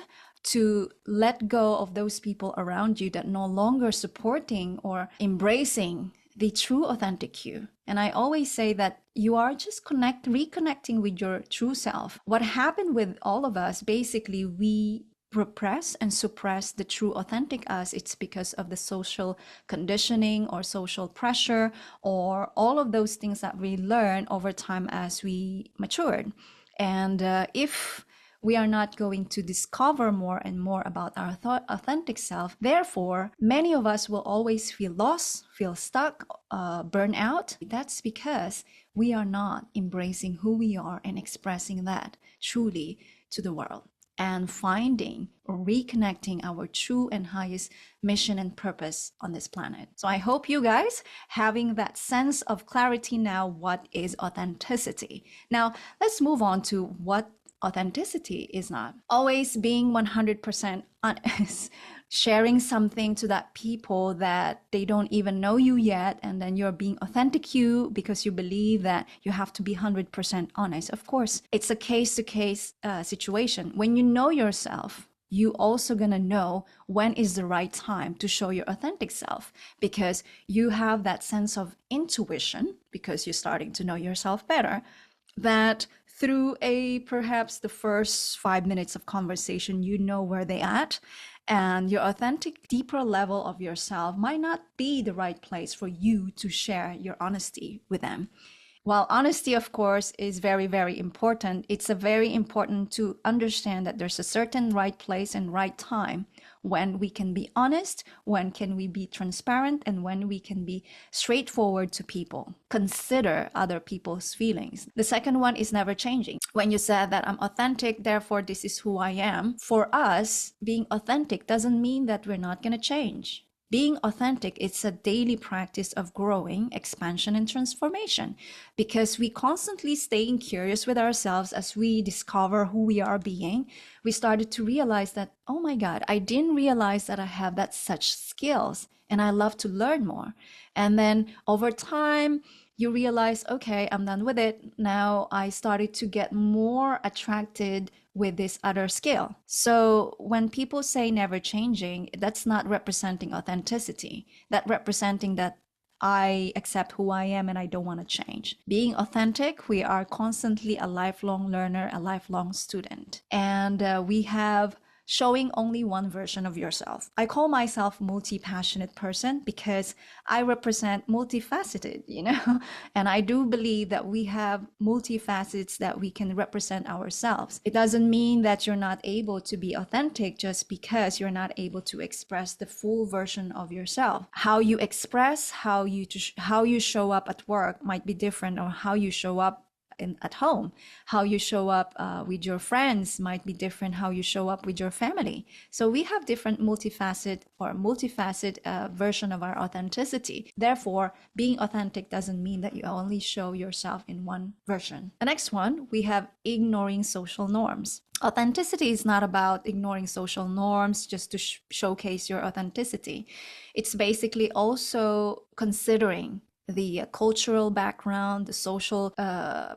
to let go of those people around you that no longer supporting or embracing the true authentic you. And I always say that you are just reconnecting with your true self. What happened with all of us, basically, we repress and suppress the true authentic us. It's because of the social conditioning or social pressure or all of those things that we learn over time as we matured. And if we are not going to discover more and more about our authentic self. Therefore, many of us will always feel lost, feel stuck, burn out. That's because we are not embracing who we are and expressing that truly to the world, and finding or reconnecting our true and highest mission and purpose on this planet. So I hope you guys having that sense of clarity now, what is authenticity. Now let's move on to what authenticity is not. Always being 100% honest, sharing something to that people that they don't even know you yet, and then you're being authentic you because you believe that you have to be 100% honest. Of course, it's a case-to-case situation. When you know yourself, you also gonna know when is the right time to show your authentic self, because you have that sense of intuition, because you're starting to know yourself better, that through perhaps the first 5 minutes of conversation, you know where they at, and your authentic, deeper level of yourself might not be the right place for you to share your honesty with them. While honesty, of course, is very, very important, it's very important to understand that there's a certain right place and right time when we can be honest, when can we be transparent, and when we can be straightforward to people. Consider other people's feelings. The second one is never changing. When you said that I'm authentic, therefore this is who I am, for us, being authentic doesn't mean that we're not going to change. Being authentic, it's a daily practice of growing, expansion, and transformation, because we constantly staying curious with ourselves as we discover who we are being. We started to realize that, oh my God, I didn't realize that I have that such skills, and I love to learn more. And then over time, you realize, okay, I'm done with it. Now I started to get more attracted with this other skill. So when people say never changing, that's not representing authenticity. That representing that I accept who I am and I don't want to change. Being authentic, we are constantly a lifelong learner, a lifelong student. And we have showing only one version of yourself. I call myself multi-passionate person because I represent multifaceted, and I do believe that we have multifacets that we can represent ourselves. It doesn't mean that you're not able to be authentic just because you're not able to express the full version of yourself. How you express, how you show up at work might be different, or how you show up at home, how you show up with your friends might be different, how you show up with your family. So we have different multifaceted version of our authenticity. Therefore, being authentic doesn't mean that you only show yourself in one version. The next one, we have ignoring social norms. Authenticity is not about ignoring social norms just to showcase your authenticity. It's basically also considering the cultural background, the social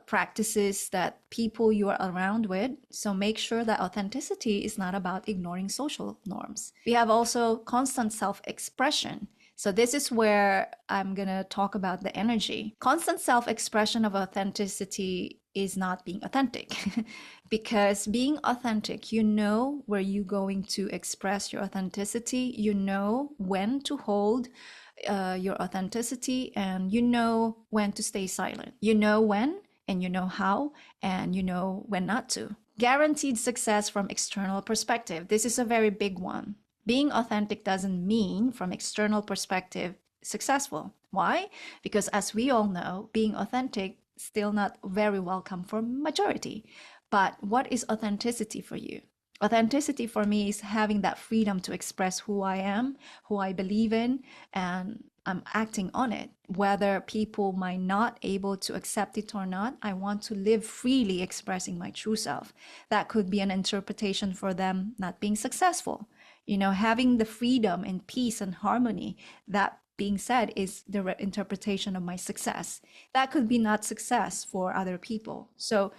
practices that people you are around with. So make sure that authenticity is not about ignoring social norms. We have also constant self-expression. So this is where I'm going to talk about the energy. Constant self-expression of authenticity is not being authentic because being authentic, you know where you're going to express your authenticity, you know when to hold your authenticity, and you know when to stay silent. You know when, and you know how, and you know when not to. Guaranteed success from external perspective. This is a very big one. Being authentic doesn't mean from external perspective successful. Why? Because as we all know, being authentic still not very welcome for majority. But what is authenticity for you? Authenticity for me is having that freedom to express who I am, who I believe in, and I'm acting on it. Whether people might not able to accept it or not, I want to live freely expressing my true self. That could be an interpretation for them not being successful. Having the freedom and peace and harmony, that being said, is the interpretation of my success. That could be not success for other people. So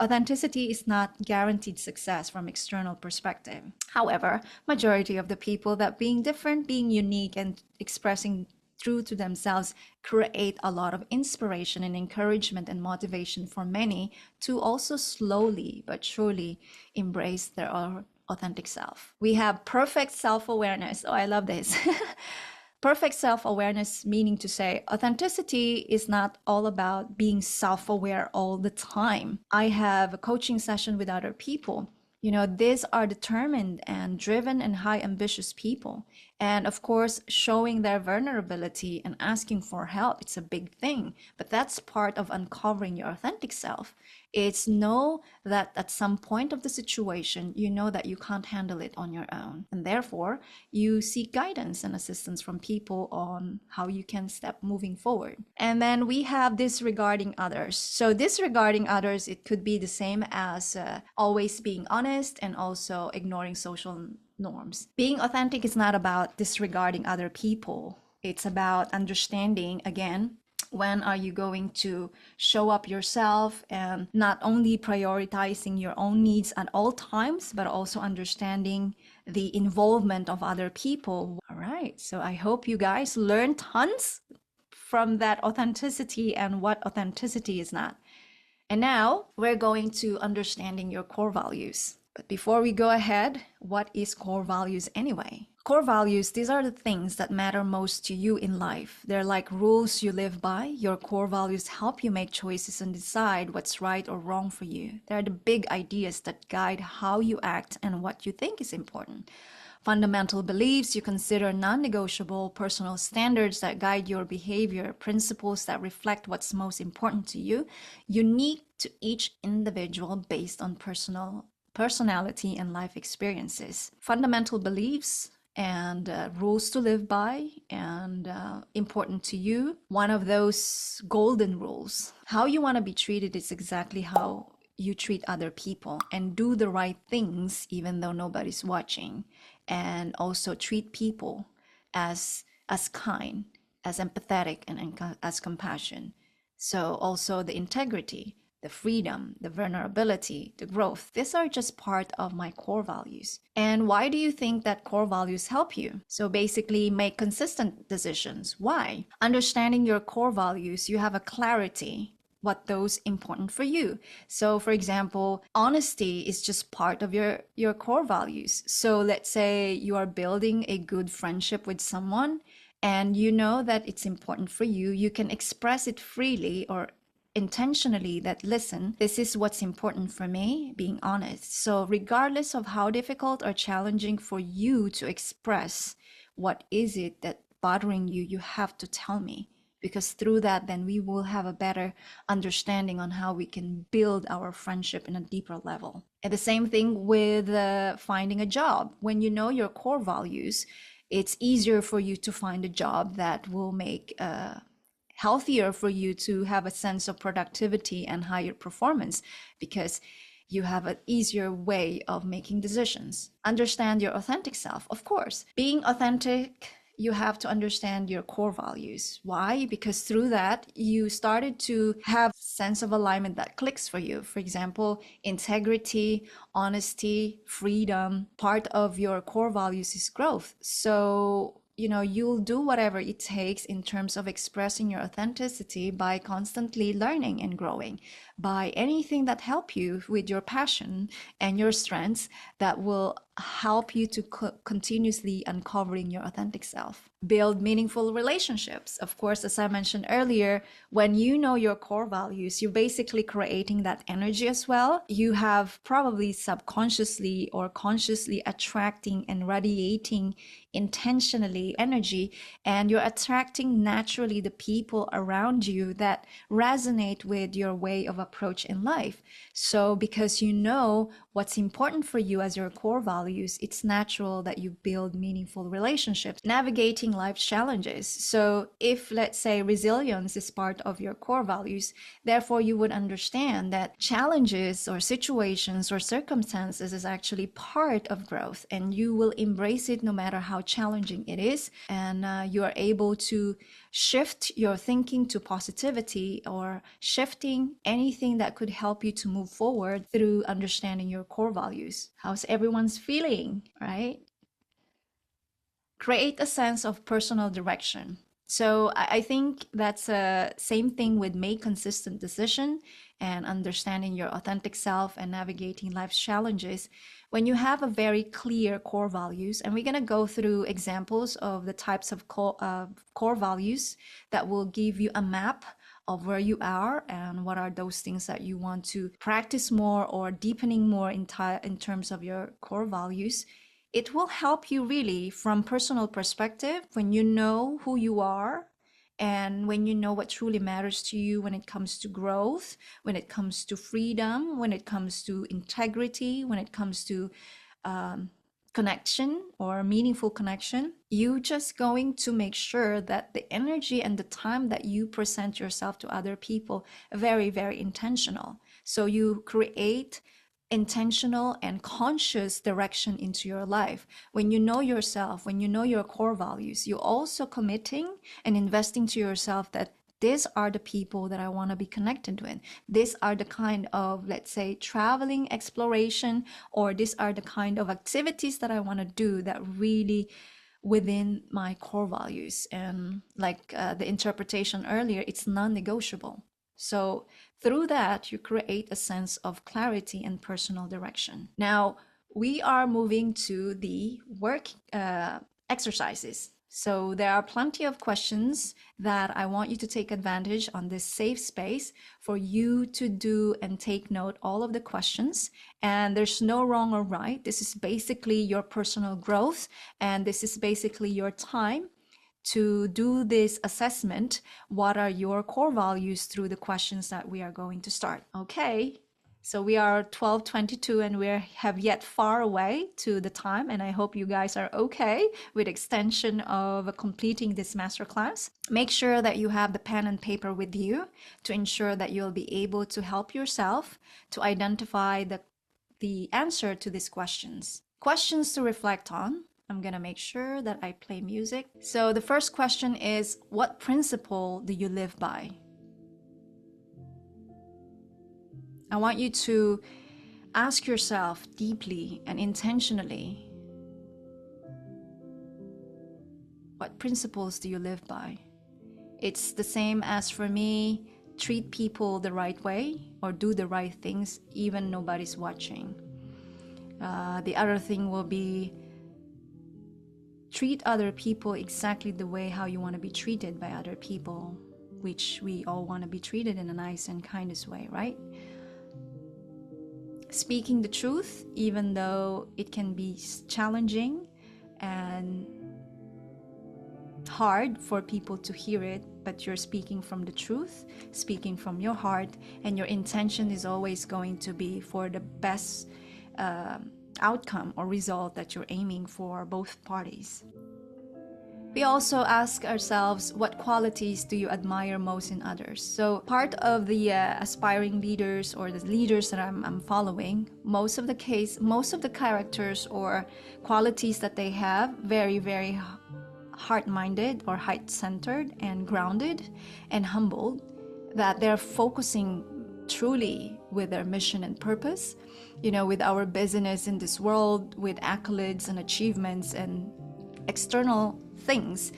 authenticity is not guaranteed success from external perspective. However, majority of the people that being different, being unique, and expressing true to themselves create a lot of inspiration and encouragement and motivation for many to also slowly but surely embrace their authentic self. We have perfect self-awareness. Oh, I love this. Perfect self-awareness, meaning to say authenticity is not all about being self-aware all the time. I have a coaching session with other people, You know, these are determined and driven and high ambitious people. And of course, showing their vulnerability and asking for help, it's a big thing. But that's part of uncovering your authentic self. It's know that at some point of the situation, you know that you can't handle it on your own. And therefore, you seek guidance and assistance from people on how you can step moving forward. And then we have disregarding others. So disregarding others, it could be the same as always being honest and also ignoring social norms. Being authentic is not about disregarding other people. It's about understanding, again, when are you going to show up yourself and not only prioritizing your own needs at all times, but also understanding the involvement of other people. All right. So I hope you guys learn tons from that authenticity and what authenticity is not. And now we're going to understanding your core values. But before we go ahead, what is core values anyway? Core values, these are the things that matter most to you in life. They're like rules you live by. Your core values help you make choices and decide what's right or wrong for you. They're the big ideas that guide how you act and what you think is important. Fundamental beliefs you consider non-negotiable, personal standards that guide your behavior, principles that reflect what's most important to you, unique to each individual based on personality and life experiences. Fundamental beliefs and rules to live by and important to you. One of those golden rules, how you want to be treated is exactly how you treat other people, and do the right things even though nobody's watching, and also treat people as kind, as empathetic, and as compassion. So also the integrity, the freedom, the vulnerability, the growth. These are just part of my core values. And why do you think that core values help you? So basically make consistent decisions. Why? Understanding your core values, you have a clarity what those important for you. So for example, honesty is just part of your core values. So let's say you are building a good friendship with someone and you know that it's important for you, you can express it freely or intentionally that, listen, this is what's important for me, being honest. So regardless of how difficult or challenging for you to express what is it that bothering you, you have to tell me, because through that then we will have a better understanding on how we can build our friendship in a deeper level. And the same thing with finding a job. When you know your core values, it's easier for you to find a job that will make healthier for you to have a sense of productivity and higher performance, because you have an easier way of making decisions. Understand your authentic self, of course. Being authentic, you have to understand your core values. Why? Because through that, you started to have sense of alignment that clicks for you. For example, integrity, honesty, freedom. Part of your core values is growth. So you'll do whatever it takes in terms of expressing your authenticity by constantly learning and growing, by anything that help you with your passion and your strengths that will help you to continuously uncovering your authentic self. Build meaningful relationships. Of course, as I mentioned earlier, when you know your core values, you're basically creating that energy as well. You have probably subconsciously or consciously attracting and radiating intentionally energy, and you're attracting naturally the people around you that resonate with your way of approach in life. So because you know what's important for you as your core values, it's natural that you build meaningful relationships, navigating life's challenges. So if, let's say, resilience is part of your core values, therefore you would understand that challenges or situations or circumstances is actually part of growth, and you will embrace it no matter how challenging it is. And you are able to shift your thinking to positivity, or shifting anything that could help you to move forward through understanding your core values. How's everyone's feeling, right? Create a sense of personal direction. So I think that's the same thing with make consistent decision and understanding your authentic self and navigating life's challenges. When you have a very clear core values, and we're going to go through examples of the types of core values that will give you a map of where you are and what are those things that you want to practice more or deepening more in terms of your core values, it will help you really from personal perspective when you know who you are and when you know what truly matters to you when it comes to growth, when it comes to freedom, when it comes to integrity, when it comes to connection or meaningful connection, you just going to make sure that the energy and the time that you present yourself to other people very, very intentional. So you create intentional and conscious direction into your life. When you know yourself, when you know your core values, you're also committing and investing to yourself that these are the people that I want to be connected with. These are the kind of, let's say, traveling exploration, or these are the kind of activities that I want to do that really within my core values. And like the interpretation earlier, it's non-negotiable. So through that, you create a sense of clarity and personal direction. Now, we are moving to the work exercises. So there are plenty of questions that I want you to take advantage on this safe space for you to do and take note all of the questions. And there's no wrong or right. This is basically your personal growth, and this is basically your time to do this assessment. What are your core values through the questions that we are going to start? Okay. So we are 12:22 and we have yet far away to the time, and I hope you guys are okay with extension of completing this masterclass. Make sure that you have the pen and paper with you to ensure that you'll be able to help yourself to identify the answer to these questions. Questions to reflect on. I'm gonna make sure that I play music. So the first question is, what principle do you live by? I want you to ask yourself deeply and intentionally, what principles do you live by? It's the same as for me, treat people the right way or do the right things even nobody's watching. The other thing will be treat other people exactly the way how you want to be treated by other people, which we all want to be treated in a nice and kindest way, right? Speaking the truth, even though it can be challenging and hard for people to hear it, but you're speaking from the truth, speaking from your heart, and your intention is always going to be for the best outcome or result that you're aiming for both parties. We also ask ourselves, what qualities do you admire most in others? So part of the aspiring leaders or the leaders that I'm following, most of the characters or qualities that they have, very, very heart-minded or heart-centered and grounded and humbled, that they're focusing truly with their mission and purpose, with our business in this world, with accolades and achievements and external things.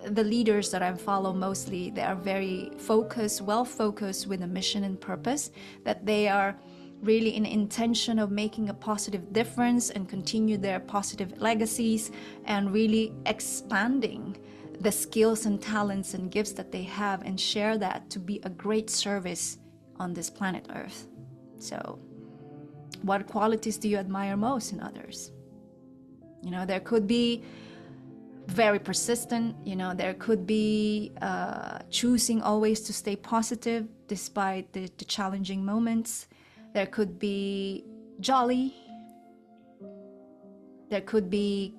The leaders that I follow mostly, they are very focused, well-focused with a mission and purpose, that they are really in intention of making a positive difference and continue their positive legacies and really expanding the skills and talents and gifts that they have and share that to be a great service on this planet Earth. So, what qualities do you admire most in others? There could be very persistent, there could be choosing always to stay positive despite the challenging moments. There could be jolly. There could be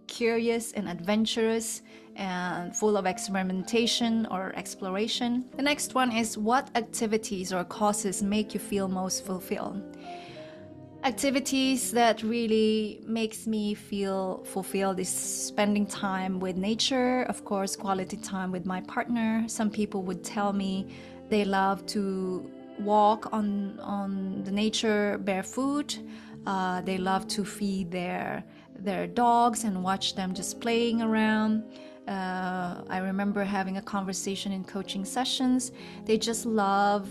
curious and adventurous and full of experimentation or exploration. The next one is, what activities or causes make you feel most fulfilled? Activities that really makes me feel fulfilled is spending time with nature, of course, quality time with my partner. Some people would tell me they love to walk on the nature barefoot. They love to feed their dogs and watch them just playing around. I remember having a conversation in coaching sessions. They just love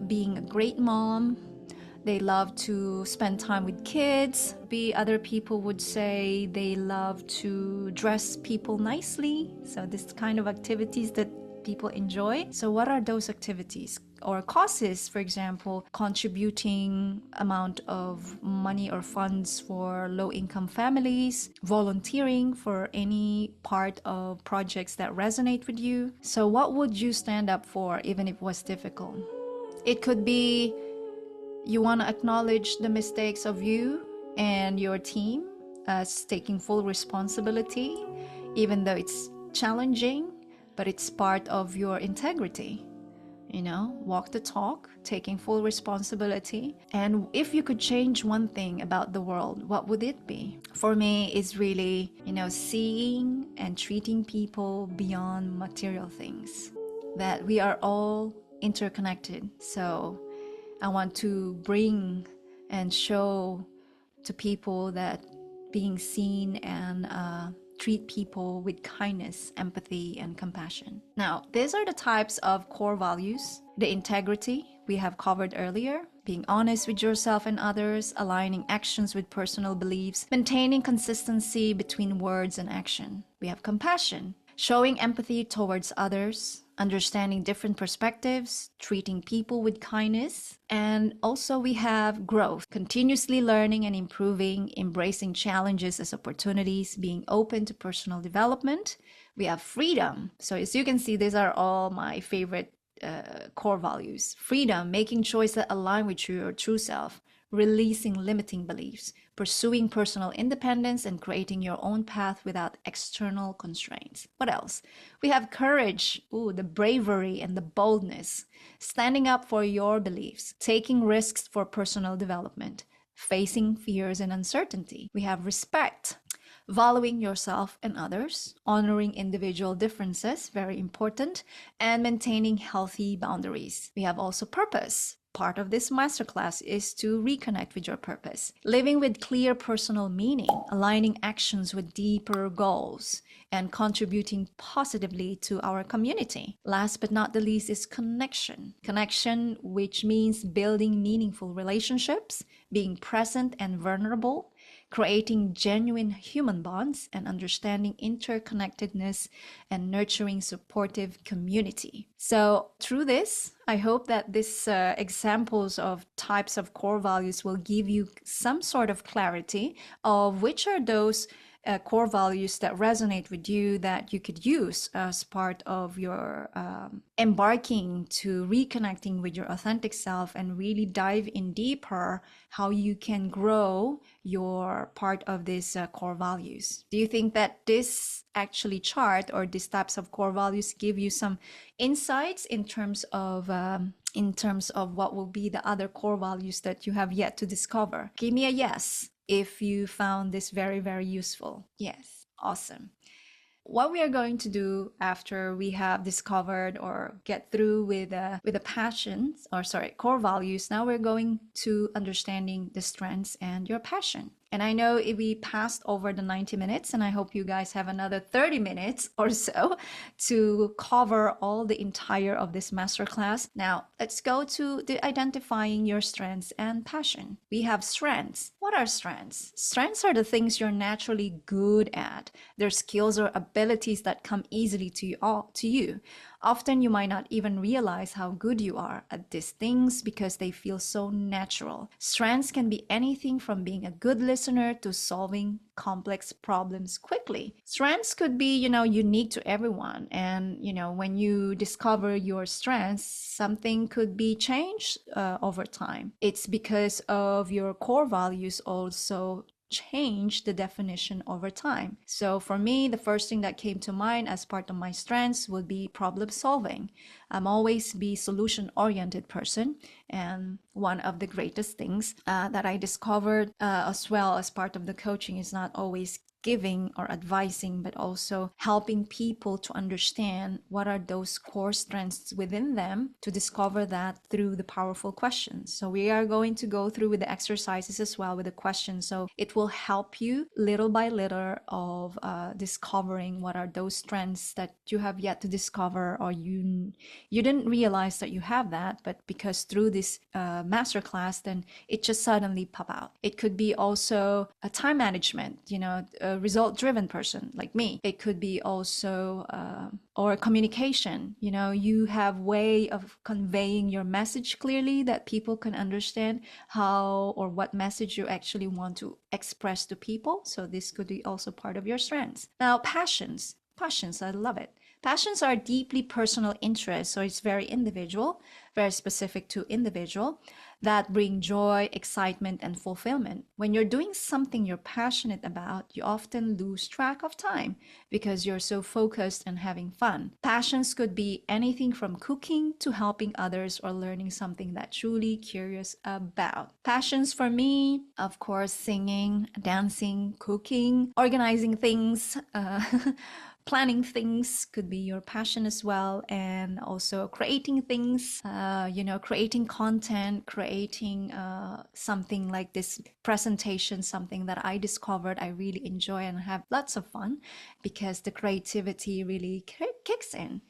being a great mom. They love to spend time with kids. Other people would say they love to dress people nicely. So this kind of activities that people enjoy. So what are those activities? Or causes, for example, contributing amount of money or funds for low-income families, volunteering for any part of projects that resonate with you. So what would you stand up for even if it was difficult? It could be you want to acknowledge the mistakes of you and your team as taking full responsibility, even though it's challenging, but it's part of your integrity. Walk the talk, taking full responsibility. And if you could change one thing about the world, what would it be? For me, it's really, seeing and treating people beyond material things, that we are all interconnected. So I want to bring and show to people that being seen and treat people with kindness, empathy, and compassion. Now, these are the types of core values. The integrity we have covered earlier, being honest with yourself and others, aligning actions with personal beliefs, maintaining consistency between words and action. We have compassion, showing empathy towards others, understanding different perspectives, treating people with kindness. And also we have growth, continuously learning and improving, embracing challenges as opportunities, being open to personal development. We have freedom. So as you can see, these are all my favorite core values. Freedom, making choices that align with your true self, releasing limiting beliefs, pursuing personal independence, and creating your own path without external constraints. What else? We have courage, the bravery and the boldness, standing up for your beliefs, taking risks for personal development, facing fears and uncertainty. We have respect, valuing yourself and others, honoring individual differences, very important, and maintaining healthy boundaries. We have also purpose. Part of this masterclass is to reconnect with your purpose, living with clear personal meaning, aligning actions with deeper goals, and contributing positively to our community. Last but not the least is connection. Connection, which means building meaningful relationships, being present and vulnerable, creating genuine human bonds, and understanding interconnectedness and nurturing supportive community. So through this, I hope that these examples of types of core values will give you some sort of clarity of which are those core values that resonate with you that you could use as part of your embarking to reconnecting with your authentic self and really dive in deeper how you can grow your part of these core values. Do you think that this actually chart or these types of core values give you some insights in terms of what will be the other core values that you have yet to discover? Give me a yes if you found this very, very useful. Yes, awesome. What we are going to do after we have discovered or get through with the passions, or sorry, core values, now we're going to understanding the strengths and your passion. And I know we passed over the 90 minutes, and I hope you guys have another 30 minutes or so to cover all the entire of this masterclass. Now, let's go to the identifying your strengths and passion. We have strengths. What are strengths? Strengths are the things you're naturally good at. They're skills or abilities that come easily to you. Often you might not even realize how good you are at these things because they feel so natural. Strengths can be anything from being a good listener to solving complex problems quickly. Strengths could be, unique to everyone. And, when you discover your strengths, something could be changed over time. It's because of your core values also change the definition over time. So for me, the first thing that came to mind as part of my strengths would be problem solving. I'm always be solution oriented person, and one of the greatest things that I discovered as well as part of the coaching is not always giving or advising, but also helping people to understand what are those core strengths within them, to discover that through the powerful questions. So we are going to go through with the exercises as well with the questions. So it will help you little by little of discovering what are those strengths that you have yet to discover, or you didn't realize that you have that, but because through this masterclass, then it just suddenly pop out. It could be also a time management, a result driven person like me. It could be also or communication. You know, you have way of conveying your message clearly that people can understand how or what message you actually want to express to people. So this could be also part of your strengths. Now, passions, I love it. Passions are deeply personal interests, so it's very individual, very specific to individual, that bring joy, excitement, and fulfillment. When you're doing something you're passionate about, you often lose track of time because you're so focused and having fun. Passions could be anything from cooking to helping others or learning something that truly curious about. Passions for me, of course, singing, dancing, cooking, organizing things, planning things could be your passion as well, and also creating things, creating content, creating something like this presentation, something that I discovered I really enjoy and have lots of fun because the creativity really kicks in.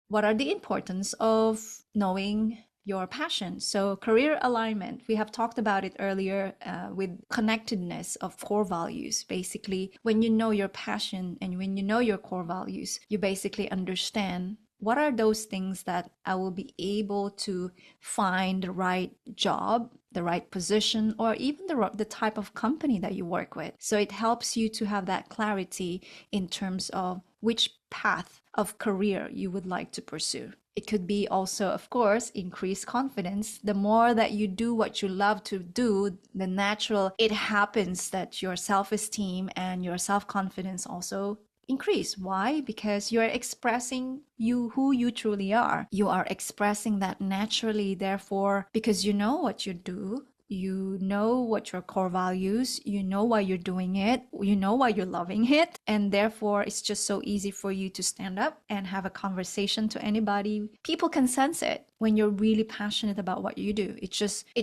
What are the importance of knowing your passion? So career alignment, we have talked about it earlier with connectedness of core values. Basically, when you know your passion and when you know your core values, you basically understand what are those things that I will be able to find the right job, the right position, or even the type of company that you work with. So it helps you to have that clarity in terms of which path of career you would like to pursue. It could be also, of course, increased confidence. The more that you do what you love to do, the natural it happens that your self-esteem and your self-confidence also increase. Why? Because you're expressing who you truly are. You are expressing that naturally, therefore, because you know what you do, you know what your core values, you know why you're doing it, you know why you're loving it, and therefore it's just so easy for you to stand up and have a conversation to anybody. People can sense it when you're really passionate about what you do. It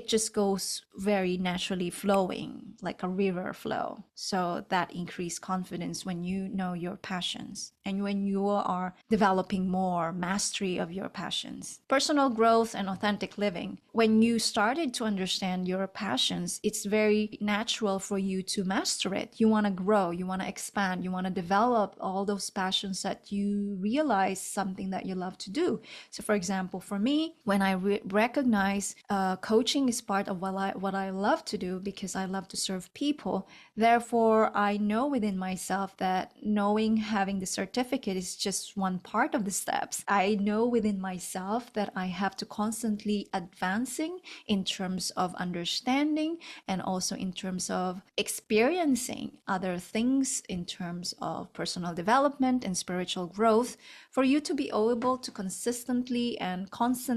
just goes very naturally flowing like a river flow. So that increased confidence when you know your passions and when you are developing more mastery of your passions. Personal growth and authentic living. When you started to understand your passions, it's very natural for you to master it. You want to grow, you want to expand, you want to develop all those passions that you realize something that you love to do. So for example, for me, when I recognize coaching is part of what I love to do because I love to serve people, therefore I know within myself that having the certificate is just one part of the steps. I know within myself that I have to constantly advancing in terms of understanding and also in terms of experiencing other things in terms of personal development and spiritual growth for you to be able to consistently and constantly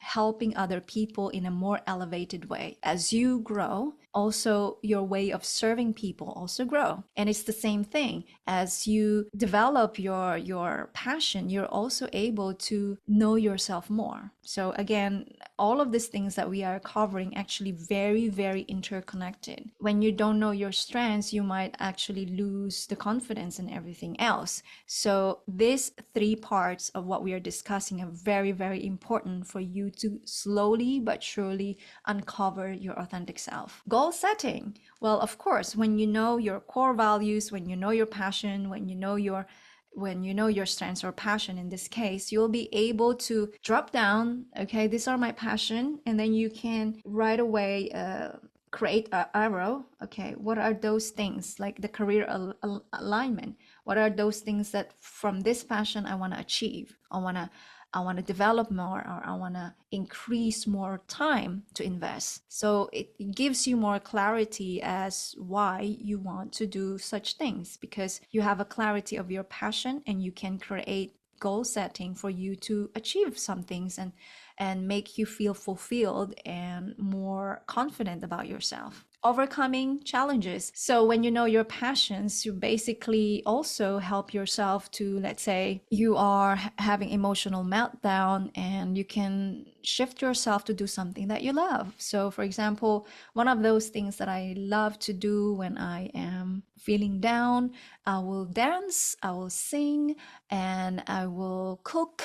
helping other people in a more elevated way. As you grow, also your way of serving people also grow. And it's the same thing. As you develop your passion, you're also able to know yourself more. So again, all of these things that we are covering actually very, very interconnected. When you don't know your strengths, you might actually lose the confidence in everything else. So these three parts of what we are discussing are very, very important for you to slowly but surely uncover your authentic self. Goal setting. Well, of course, when you know your core values, when you know your passion, when you know your strengths or passion in this case, you'll be able to drop down, okay, these are my passion, and then you can right away create an arrow. Okay, what are those things, like the career alignment? What are those things that from this passion I want to achieve? I want to develop more, or I want to increase more time to invest. So it gives you more clarity as why you want to do such things, because you have a clarity of your passion and you can create goal setting for you to achieve some things and make you feel fulfilled and more confident about yourself. Overcoming challenges. So when you know your passions, you basically also help yourself to, let's say you are having emotional meltdown, and you can shift yourself to do something that you love. So for example, one of those things that I love to do when I am feeling down, I will dance, I will sing, and I will cook.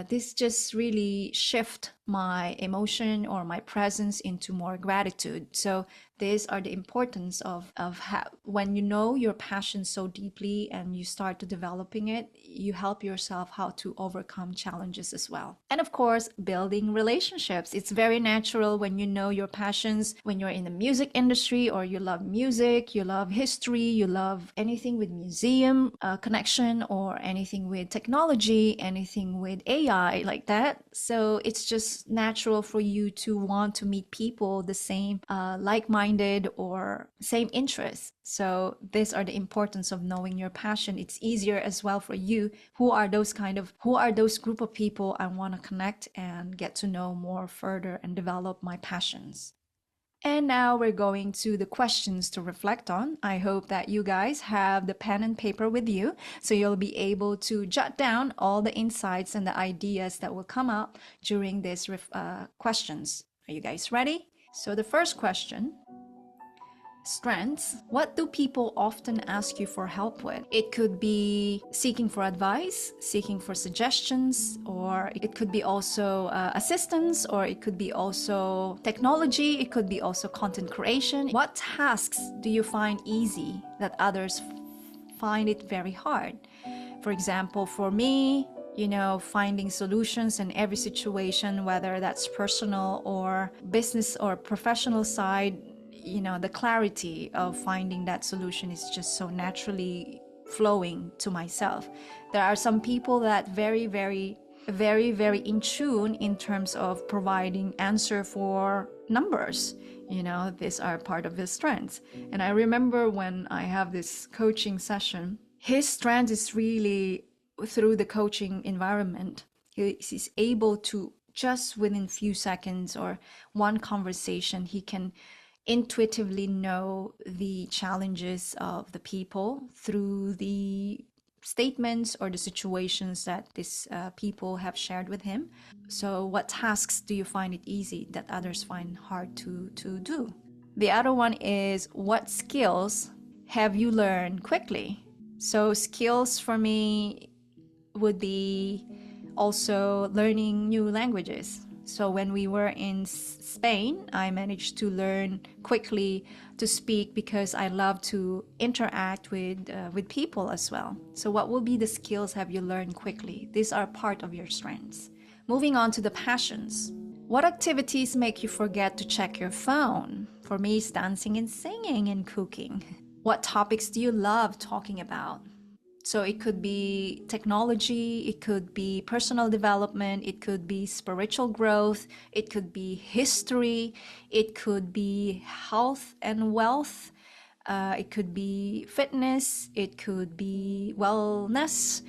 this just really shift my emotion or my presence into more gratitude. So these are the importance of when you know your passion so deeply and you start to developing it, you help yourself how to overcome challenges as well. And of course, building relationships. It's very natural when you know your passions, when you're in the music industry or you love music, you love history, you love anything with museum connection or anything with technology, anything with AI like that. So it's just natural for you to want to meet people the same like-minded or same interests. So these are the importance of knowing your passion. It's easier as well for you. Who are those group of people I want to connect and get to know more further and develop my passions. And now we're going to the questions to reflect on. I hope that you guys have the pen and paper with you so you'll be able to jot down all the insights and the ideas that will come out during these questions. Are you guys ready? So the first question, strengths. What do people often ask you for help with? It could be seeking for advice, seeking for suggestions, or it could be also assistance, or it could be also technology, it could be also content creation. What tasks do you find easy that others find it very hard? For example, for me, finding solutions in every situation, whether that's personal or business or professional side, the clarity of finding that solution is just so naturally flowing to myself. There are some people that very, very, very, very in tune in terms of providing answer for numbers. These are part of his strengths. And I remember when I have this coaching session, his strength is really through the coaching environment. He's able to just within few seconds or one conversation, he can intuitively know the challenges of the people through the statements or the situations that these people have shared with him. So what tasks do you find it easy that others find hard to do? The other one is, what skills have you learned quickly? So skills for me would be also learning new languages. So when we were in Spain, I managed to learn quickly to speak because I love to interact with people as well. So what will be the skills have you learned quickly? These are part of your strengths. Moving on to the passions. What activities make you forget to check your phone? For me, it's dancing and singing and cooking. What topics do you love talking about? So it could be technology, it could be personal development, it could be spiritual growth, it could be history, it could be health and wealth, it could be fitness, it could be wellness.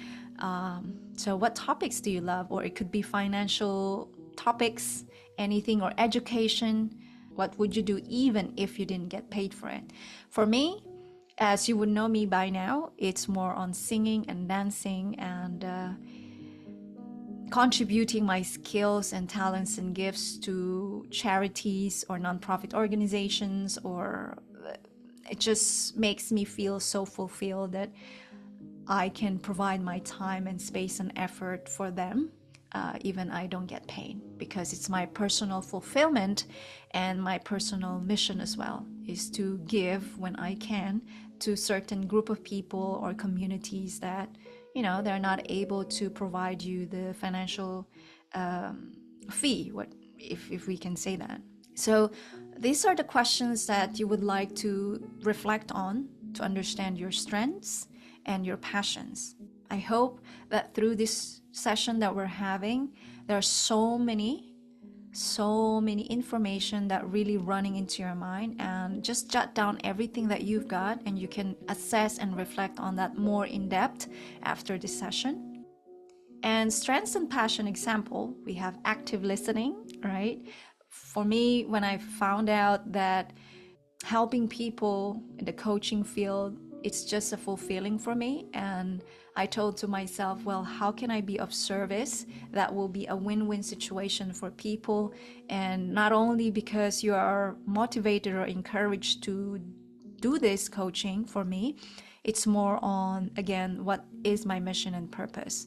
So what topics do you love? Or it could be financial topics, anything, or education. What would you do even if you didn't get paid for it? For me, as you would know me by now, it's more on singing and dancing and contributing my skills and talents and gifts to charities or nonprofit organizations, or it just makes me feel so fulfilled that I can provide my time and space and effort for them. Even I don't get paid, because it's my personal fulfillment and my personal mission as well, is to give when I can to certain group of people or communities that they're not able to provide you the financial fee, what if we can say that. So these are the questions that you would like to reflect on to understand your strengths and your passions. I hope that through this session that we're having, there are so many information that really running into your mind, and just jot down everything that you've got, and you can assess and reflect on that more in depth after this session. And strengths and passion example, we have active listening, right? For me, when I found out that helping people in the coaching field, it's just a fulfilling for me, and I told to myself, well, how can I be of service that will be a win-win situation for people? And not only because you are motivated or encouraged to do this coaching for me, it's more on, again, what is my mission and purpose?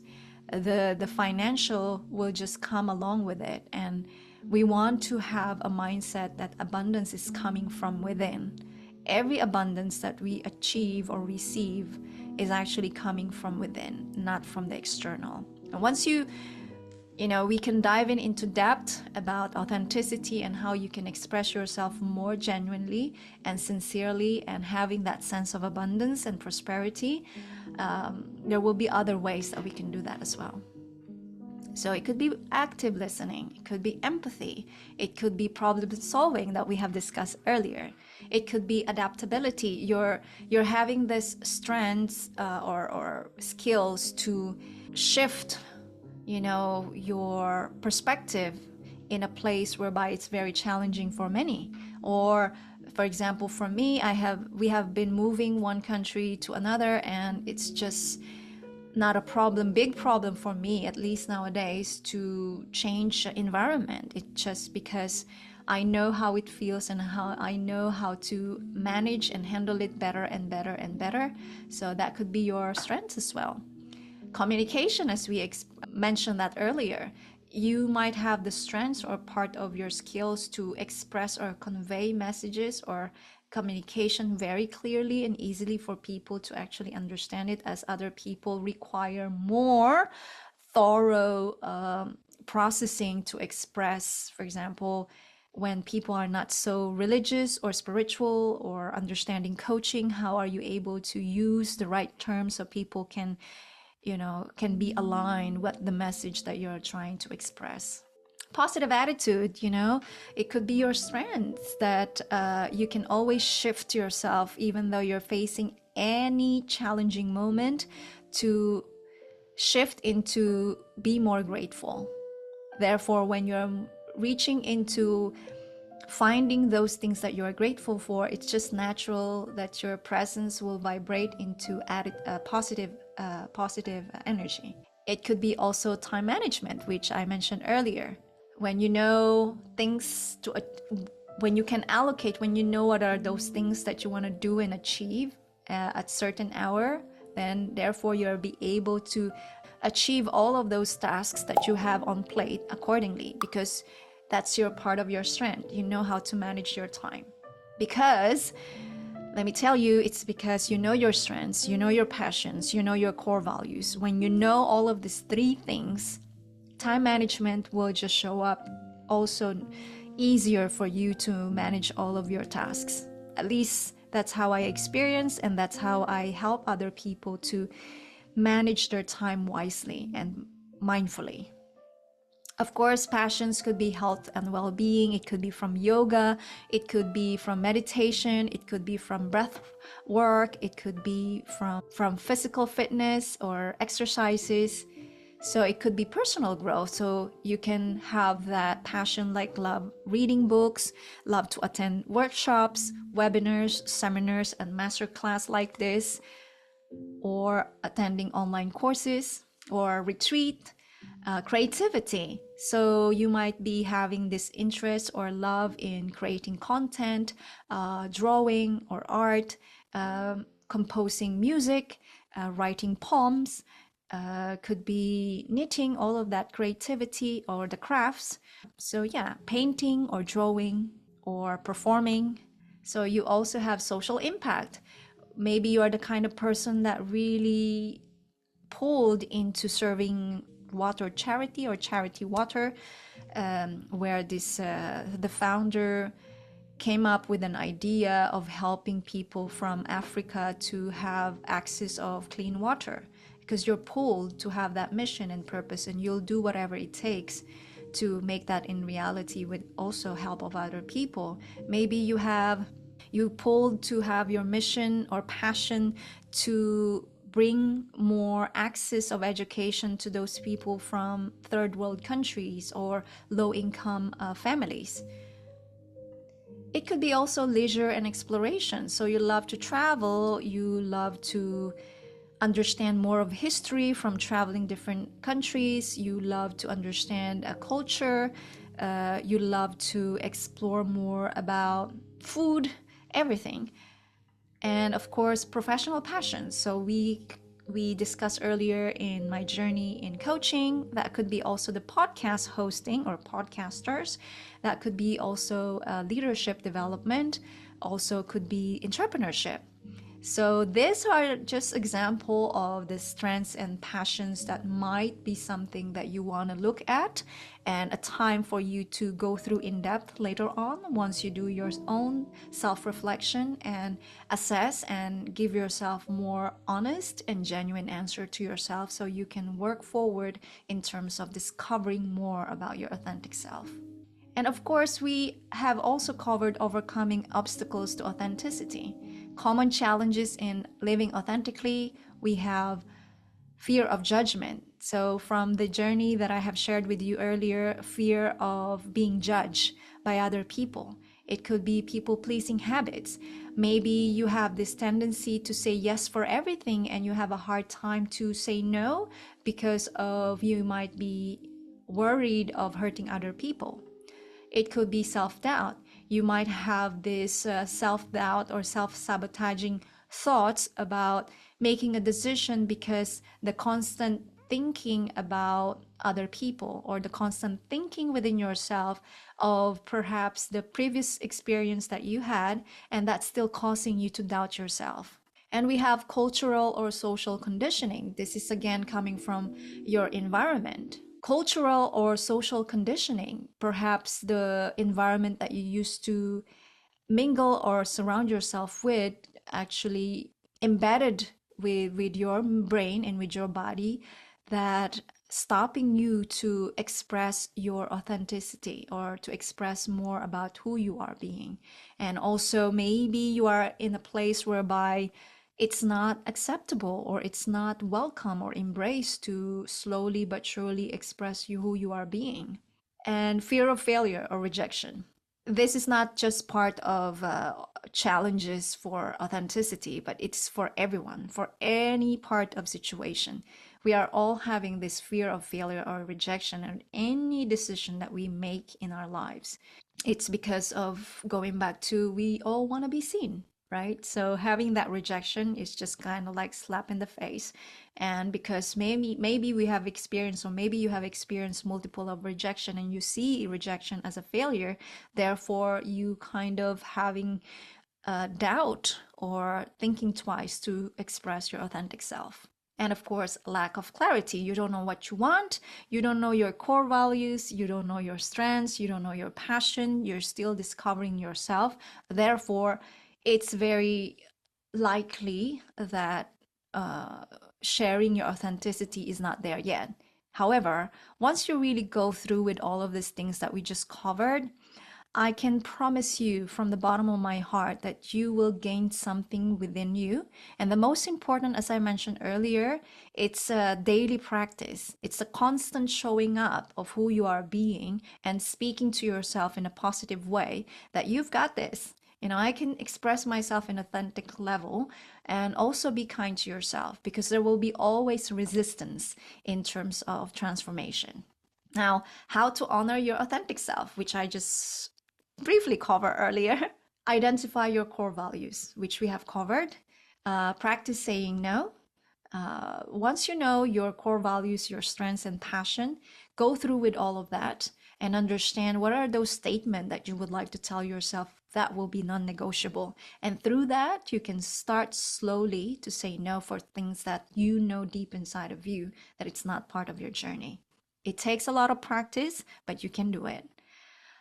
The financial will just come along with it. And we want to have a mindset that abundance is coming from within. Every abundance that we achieve or receive is actually coming from within, not from the external. And once we can dive into depth about authenticity and how you can express yourself more genuinely and sincerely and having that sense of abundance and prosperity. There will be other ways that we can do that as well. So it could be active listening, it could be empathy, it could be problem solving that we have discussed earlier. It could be adaptability. You're having this strengths or skills to shift your perspective in a place whereby it's very challenging for many. Or for example, for me, we have been moving one country to another, and it's just not a big problem for me, at least nowadays, to change environment. It's just because I know how it feels and how I know how to manage and handle it better and better and better. So that could be your strength as well. Communication, as we mentioned that earlier, you might have the strengths or part of your skills to express or convey messages or communication very clearly and easily for people to actually understand it, as other people require more thorough processing to express. For example, when people are not so religious or spiritual or understanding coaching, how are you able to use the right terms so people can be aligned with the message that you're trying to express? Positive attitude, it could be your strengths that you can always shift yourself, even though you're facing any challenging moment, to shift into be more grateful. Therefore, when you're reaching into finding those things that you're grateful for, it's just natural that your presence will vibrate into positive energy. It could be also time management, which I mentioned earlier. When you know things when you can allocate, when you know what are those things that you want to do and achieve at certain hour, then therefore you'll be able to achieve all of those tasks that you have on plate accordingly, because that's your part of your strength. You know how to manage your time. Because let me tell you, it's because you know your strengths, you know your passions, you know your core values. When you know all of these three things, time management will just show up also easier for you to manage all of your tasks. At least that's how I experience, and that's how I help other people to manage their time wisely and mindfully. Of course, passions could be health and well-being. It could be from yoga. It could be from meditation. It could be from breath work. It could be from physical fitness or exercises. So it could be personal growth. So you can have that passion, like love reading books, love to attend workshops, webinars, seminars, and masterclass like this, or attending online courses or retreat. Creativity. So you might be having this interest or love in creating content, drawing or art, composing music, writing poems, could be knitting, all of that creativity or the crafts. So yeah, painting or drawing or performing. So you also have social impact. Maybe you are the kind of person that really pulled into serving water charity or charity water, where the founder came up with an idea of helping people from Africa to have access of clean water, because you're pulled to have that mission and purpose, and you'll do whatever it takes to make that in reality with also help of other people. Maybe you pulled to have your mission or passion to bring more access of education to those people from third world countries or low income families. It could be also leisure and exploration. So you love to travel, you love to understand more of history from traveling different countries, you love to understand a culture, you love to explore more about food, everything. And of course, professional passions. So we we discussed earlier in my journey in coaching. That could be also the podcast hosting or podcasters. That could be also leadership development. Also could be entrepreneurship. So these are just example of the strengths and passions that might be something that you want to look at, and a time for you to go through in depth later on once you do your own self-reflection and assess and give yourself more honest and genuine answer to yourself, so you can work forward in terms of discovering more about your authentic self. And of course, we have also covered overcoming obstacles to authenticity. Common challenges in living authentically, we have fear of judgment. So, from the journey that I have shared with you earlier, fear of being judged by other people. It could be people pleasing habits. Maybe you have this tendency to say yes for everything and you have a hard time to say no because of you might be worried of hurting other people. It could be self-doubt. You might have this self-doubt or self-sabotaging thoughts about making a decision because the constant thinking about other people or the constant thinking within yourself of perhaps the previous experience that you had, and that's still causing you to doubt yourself. And we have cultural or social conditioning. This is again coming from your environment. Cultural or social conditioning, perhaps the environment that you used to mingle or surround yourself with, actually embedded with your brain and with your body, that stopping you to express your authenticity or to express more about who you are being. And also maybe you are in a place whereby it's not acceptable or it's not welcome or embraced to slowly but surely express who you are being. And fear of failure or rejection. This is not just part of challenges for authenticity, but it's for everyone, for any part of situation. We are all having this fear of failure or rejection in any decision that we make in our lives. It's because of going back to we all want to be seen, right? So having that rejection is just kind of like slap in the face. And because maybe we have experienced, or maybe you have experienced multiple of rejection and you see rejection as a failure, therefore you kind of having doubt or thinking twice to express your authentic self. And of course, lack of clarity. You don't know what you want. You don't know your core values. You don't know your strengths. You don't know your passion. You're still discovering yourself. Therefore, it's very likely that sharing your authenticity is not there yet. However, once you really go through with all of these things that we just covered, I can promise you from the bottom of my heart that you will gain something within you. And the most important, as I mentioned earlier, it's a daily practice. It's a constant showing up of who you are being and speaking to yourself in a positive way that you've got this. You know, I can express myself in authentic level and also be kind to yourself, because there will be always resistance in terms of transformation. Now, how to honor your authentic self, which I just briefly covered earlier. Identify your core values, which we have covered. Practice saying no. Once you know your core values, your strengths and passion, go through with all of that and understand what are those statements that you would like to tell yourself that will be non-negotiable. And through that, you can start slowly to say no for things that you know deep inside of you that it's not part of your journey. It takes a lot of practice, but you can do it.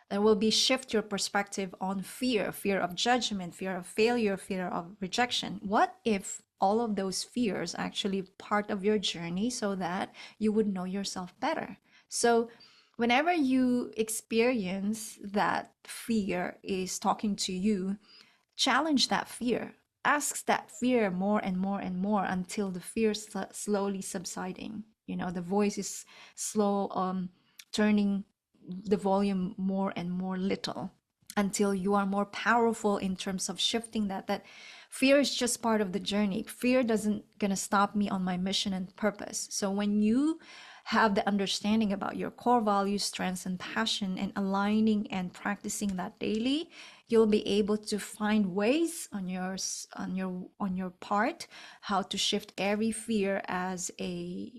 There will be shift your perspective on fear, fear of judgment, fear of failure, fear of rejection. What if all of those fears actually part of your journey so that you would know yourself better? So whenever you experience that fear is talking to you, challenge that fear. Ask that fear more and more and more until the fear slowly subsiding. You know, the voice is slow turning the volume more and more little until you are more powerful in terms of shifting that fear is just part of the journey. Fear doesn't gonna stop me on my mission and purpose. So when you have the understanding about your core values, strengths, and passion, and aligning and practicing that daily, you'll be able to find ways on your part how to shift every fear as a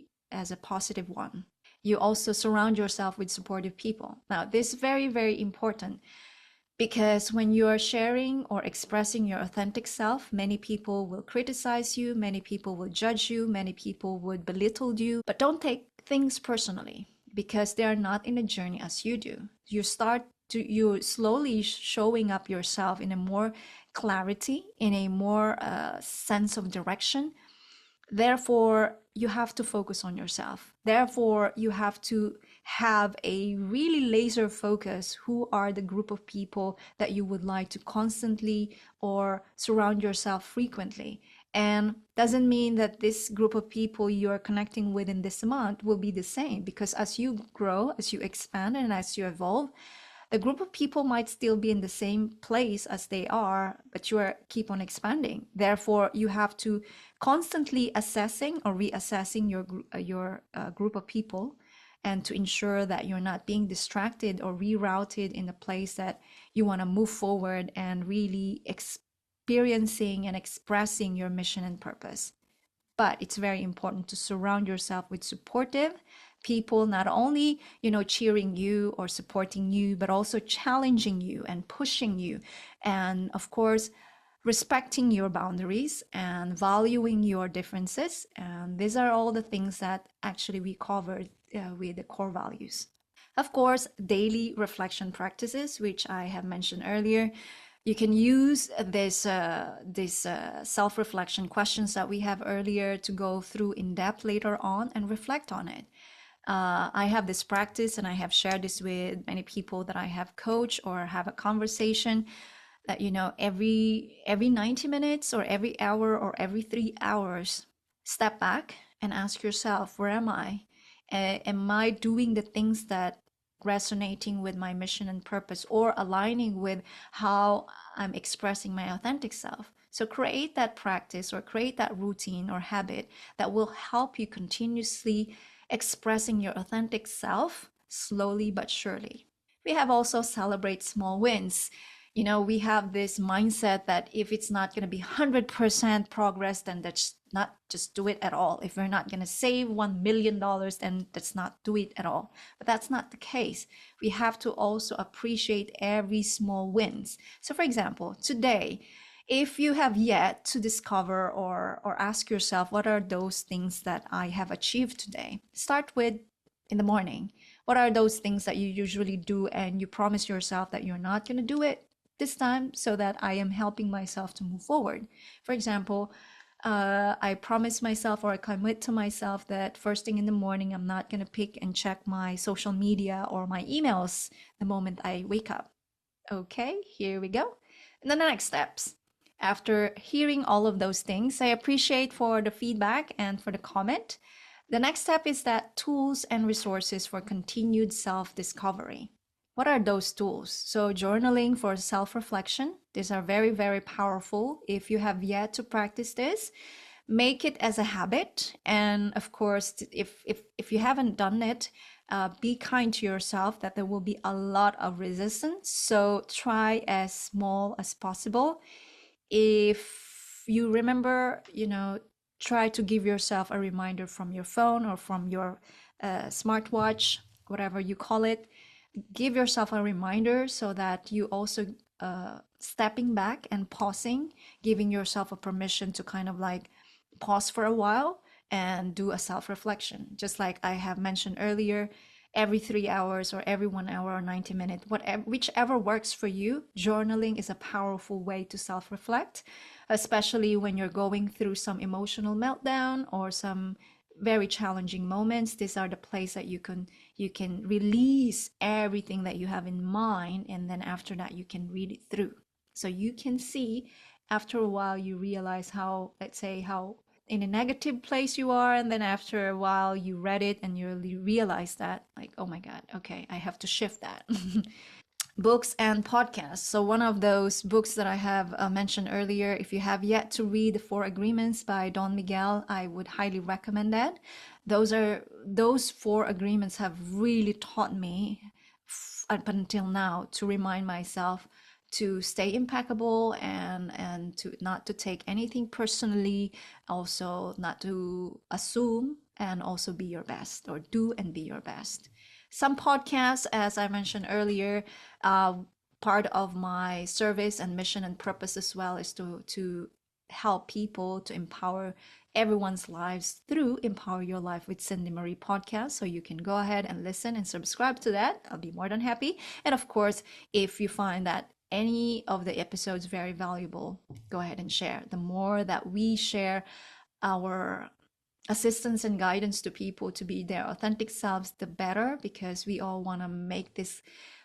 positive one. You also surround yourself with supportive people. Now, this is very, very important, because when you are sharing or expressing your authentic self, many people will criticize you, many people will judge you, many people would belittle you. But don't take things personally, because they are not in a journey as you do. You slowly showing up yourself in a more clarity, in a more sense of direction. Therefore, you have to focus on yourself. Therefore, you have to have a really laser focus. Who are the group of people that you would like to constantly or surround yourself frequently? And doesn't mean that this group of people you're connecting with in this month will be the same, because as you grow, as you expand, and as you evolve, the group of people might still be in the same place as they are, but you are keep on expanding. Therefore, you have to constantly assessing or reassessing your group of people, and to ensure that you're not being distracted or rerouted in a place that you want to move forward and really experiencing and expressing your mission and purpose. But it's very important to surround yourself with supportive people, not only cheering you or supporting you, but also challenging you and pushing you, and of course respecting your boundaries and valuing your differences. And these are all the things that actually we covered with the core values. Of course, daily reflection practices, which I have mentioned earlier. You can use this self-reflection questions that we have earlier to go through in depth later on and reflect on it. I have this practice, and I have shared this with many people that I have coached or have a conversation, that every 90 minutes or every hour or every 3 hours, step back and ask yourself, where am I? Am I doing the things that resonating with my mission and purpose, or aligning with how I'm expressing my authentic self? So create that practice or create that routine or habit that will help you continuously expressing your authentic self, slowly but surely. We have also celebrate small wins. We have this mindset that if it's not going to be 100% progress, then that's not just do it at all. If we're not going to save $1 million, then let's not do it at all. But that's not the case. We have to also appreciate every small wins. So for example, today, if you have yet to discover or ask yourself, what are those things that I have achieved today? Start with in the morning. What are those things that you usually do and you promise yourself that you're not going to do it this time, so that I am helping myself to move forward? For example, I promise myself, or I commit to myself, that first thing in the morning, I'm not going to pick and check my social media or my emails the moment I wake up. Okay, here we go. And then the next steps. After hearing all of those things, I appreciate for the feedback and for the comment. The next step is that tools and resources for continued self-discovery. What are those tools? So journaling for self-reflection. These are very, very powerful. If you have yet to practice this, make it as a habit. And of course, if you haven't done it, be kind to yourself, that there will be a lot of resistance. So try as small as possible. If you remember, try to give yourself a reminder from your phone or from your smartwatch, whatever you call it. Give yourself a reminder, so that you also stepping back and pausing, giving yourself a permission to kind of like pause for a while and do a self-reflection. Just like I have mentioned earlier, every 3 hours or every 1 hour or 90 minutes, whichever works for you. Journaling is a powerful way to self-reflect, especially when you're going through some emotional meltdown or some very challenging moments. These are the place that you can release everything that you have in mind, and then after that you can read it through. So you can see after a while, you realize how, let's say, how in a negative place you are, and then after a while you read it and you really realize that, like, oh my god, okay, I have to shift that. books and podcasts. So one of those books that I have mentioned earlier, if you have yet to read The Four Agreements by Don Miguel, I would highly recommend that. Those four agreements have really taught me up until now to remind myself to stay impeccable and to not to take anything personally, also not to assume, and also be your best, or do and be your best. Some podcasts, as I mentioned earlier, uh, part of my service and mission and purpose as well is to help people, to empower everyone's lives through Empower Your Life with Cindy Marie podcast. So you can go ahead and listen and subscribe to that. I'll be more than happy. And of course, if you find that any of the episodes very valuable, go ahead and share. The more that we share our assistance and guidance to people to be their authentic selves, the better, because we all want to make this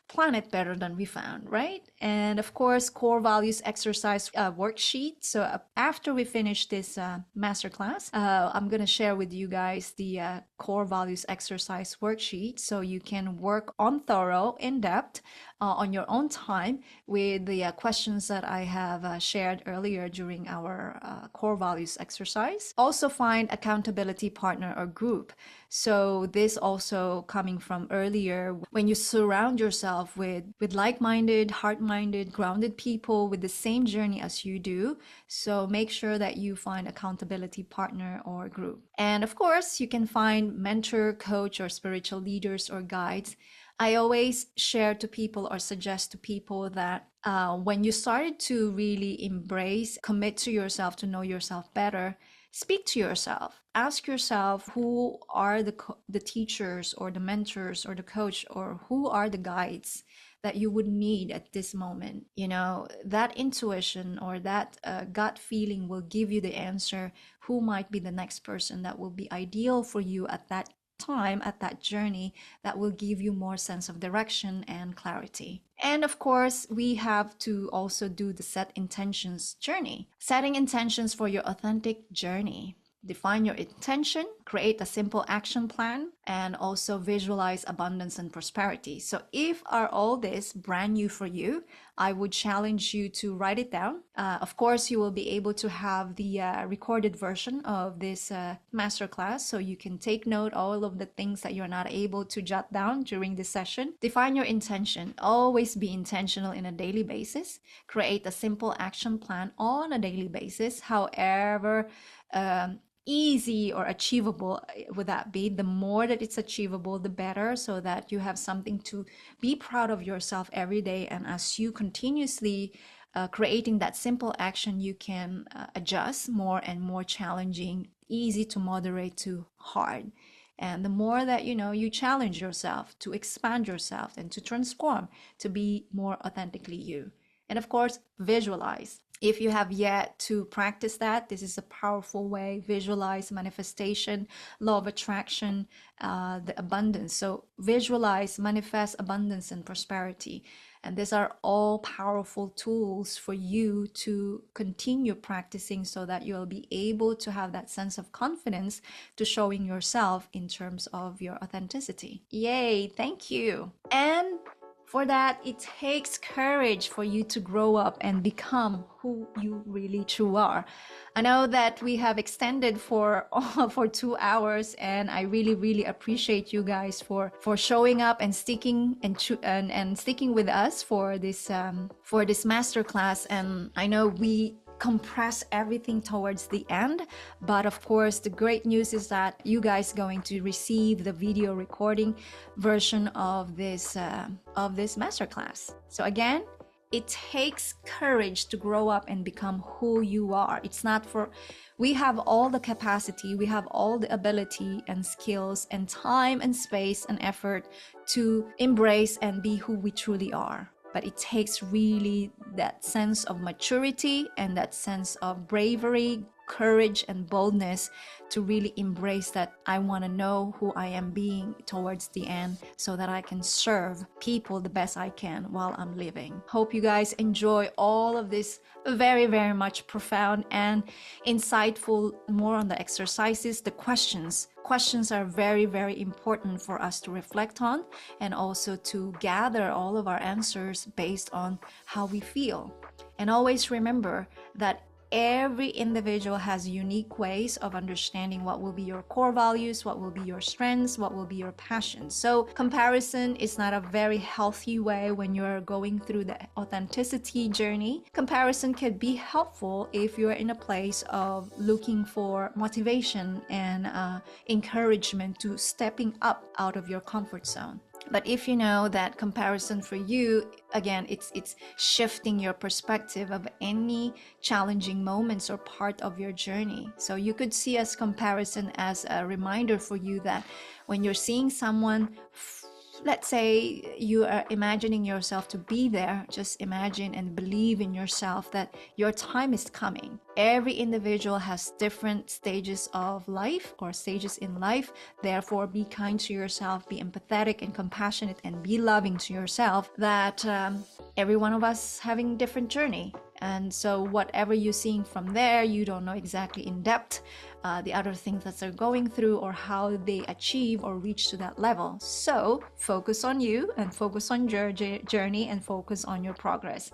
planet better than we found, right? And of course, core values exercise worksheet. So after we finish this masterclass, I'm going to share with you guys the core values exercise worksheet, so you can work on thorough, in depth, on your own time with the questions that I have shared earlier during our core values exercise. Also find accountability partner or group. So this also coming from earlier, when you surround yourself with like-minded, heart-minded, grounded people with the same journey as you do. So make sure that you find accountability partner or group. And of course, you can find mentor, coach, or spiritual leaders or guides. I always share to people or suggest to people that when you started to really embrace, commit to yourself, to know yourself better, speak to yourself. Ask yourself, who are the teachers or the mentors or the coach, or who are the guides that you would need at this moment? You know, that intuition or that gut feeling will give you the answer, who might be the next person that will be ideal for you at that time, at that journey, that will give you more sense of direction and clarity. And of course, we have to also do the set intentions journey. Setting intentions for your authentic journey. Define your intention, create a simple action plan, and also visualize abundance and prosperity. So if are all this brand new for you, I would challenge you to write it down. Of course, you will be able to have the recorded version of this masterclass, so you can take note all of the things that you're not able to jot down during this session. Define your intention. Always be intentional in a daily basis. Create a simple action plan on a daily basis. However, easy or achievable would that be, the more that it's achievable, the better, so that you have something to be proud of yourself every day. And as you continuously creating that simple action, you can adjust more and more challenging, easy to moderate to hard. And the more that you challenge yourself to expand yourself and to transform to be more authentically you. And of course, visualize. If you have yet to practice that, this is a powerful way. Visualize manifestation, law of attraction, the abundance. So visualize, manifest abundance and prosperity. And these are all powerful tools for you to continue practicing, so that you'll be able to have that sense of confidence to showing yourself in terms of your authenticity. Yay, thank you. And for that, it takes courage for you to grow up and become who you really true are. I know that we have extended for 2 hours, and I really appreciate you guys for showing up and sticking and sticking with us for this masterclass. And I know we compress everything towards the end, but of course the great news is that you guys going to receive the video recording version of this masterclass. So again, it takes courage to grow up and become who you are. It's not for, we have all the capacity, we have all the ability and skills and time and space and effort to embrace and be who we truly are. But it takes really that sense of maturity and that sense of bravery, courage and boldness to really embrace that I want to know who I am being towards the end so that I can serve people the best I can while I'm living. Hope you guys enjoy all of this very, very much profound and insightful, more on the exercises, the questions. Questions are very, very important for us to reflect on and also to gather all of our answers based on how we feel. And always remember that every individual has unique ways of understanding what will be your core values, what will be your strengths, what will be your passions. So comparison is not a very healthy way when you're going through the authenticity journey. Comparison can be helpful if you're in a place of looking for motivation and encouragement to stepping up out of your comfort zone. But if you know that comparison for you, again, it's shifting your perspective of any challenging moments or part of your journey. So you could see as comparison as a reminder for you that when you're seeing someone, let's say you are imagining yourself to be there, just imagine and believe in yourself that your time is coming. Every individual has different stages of life or stages in life. Therefore, be kind to yourself, be empathetic and compassionate, and be loving to yourself, that every one of us having different journey. And so whatever you're seeing from there, you don't know exactly in depth the other things that they're going through or how they achieve or reach to that level. So focus on you and focus on your journey and focus on your progress.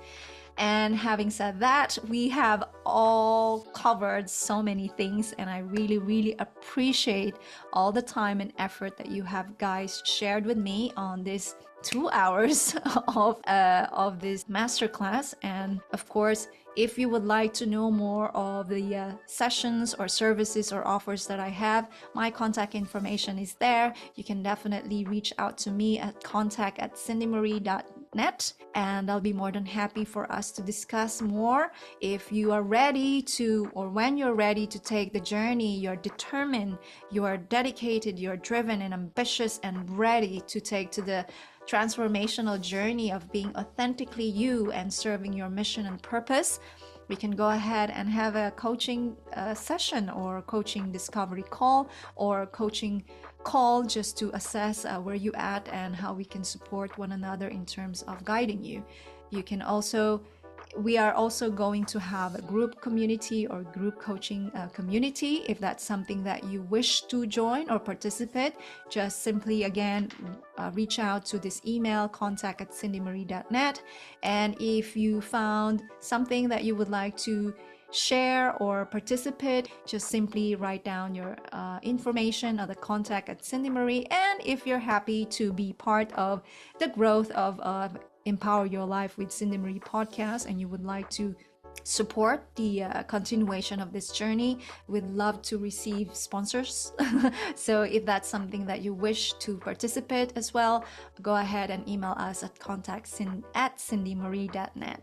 And having said that, we have all covered so many things, and I really, really appreciate all the time and effort that you have guys shared with me on this 2 hours of this masterclass. And of course, if you would like to know more of the sessions or services or offers that I have, my contact information is there. You can definitely reach out to me at contact@cindymarie.net, and I'll be more than happy for us to discuss more. If you are ready to, or when you're ready to take the journey, you're determined, you're dedicated, you're driven and ambitious and ready to take to the transformational journey of being authentically you and serving your mission and purpose, we can go ahead and have a coaching session or coaching discovery call or coaching call just to assess where you at and how we can support one another in terms of guiding you. You can also We are also going to have a group community or group coaching community. If that's something that you wish to join or participate, just simply again reach out to this email, contact@cindymarie.net. And if you found something that you would like to share or participate, just simply write down your information or the contact@cindymarie. And if you're happy to be part of the growth of Empower Your Life with Cindy Marie podcast, and you would like to support the continuation of this journey, we'd love to receive sponsors. So if that's something that you wish to participate as well, go ahead and email us at contact@cindymarie.net.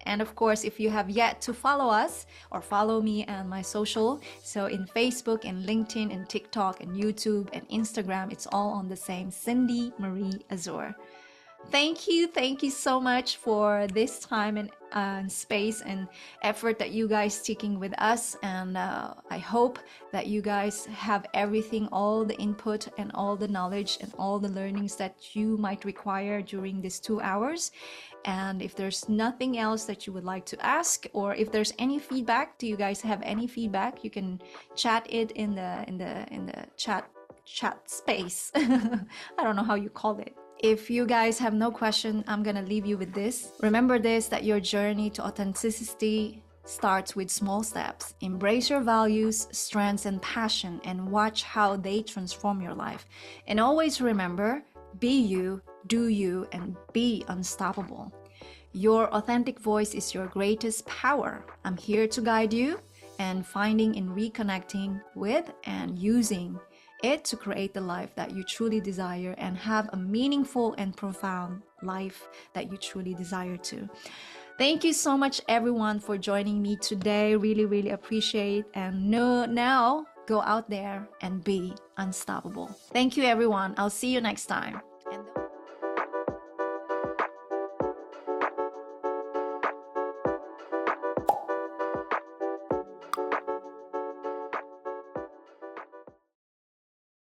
And of course, if you have yet to follow us or follow me and my social, so in Facebook and LinkedIn and TikTok and YouTube and Instagram, it's all on the same Cindy Marie Azur. Thank you so much for this time and space and effort that you guys taking with us. And I hope that you guys have everything, all the input and all the knowledge and all the learnings that you might require during these 2 hours. And if there's nothing else that you would like to ask, or if there's any feedback, do you guys have any feedback? You can chat it in the chat space. I don't know how you call it. If you guys have no question, I'm gonna leave you with this. Remember this, that your journey to authenticity starts with small steps. Embrace your values, strengths, and passion, and watch how they transform your life. And always remember, be you, do you, and be unstoppable. Your authentic voice is your greatest power. I'm here to guide you and finding and reconnecting with and using it to create the life that you truly desire and have a meaningful and profound life that you truly desire to. Thank you so much, everyone, for joining me today. Really, really appreciate. And now go out there and be unstoppable. Thank you, everyone. I'll see you next time.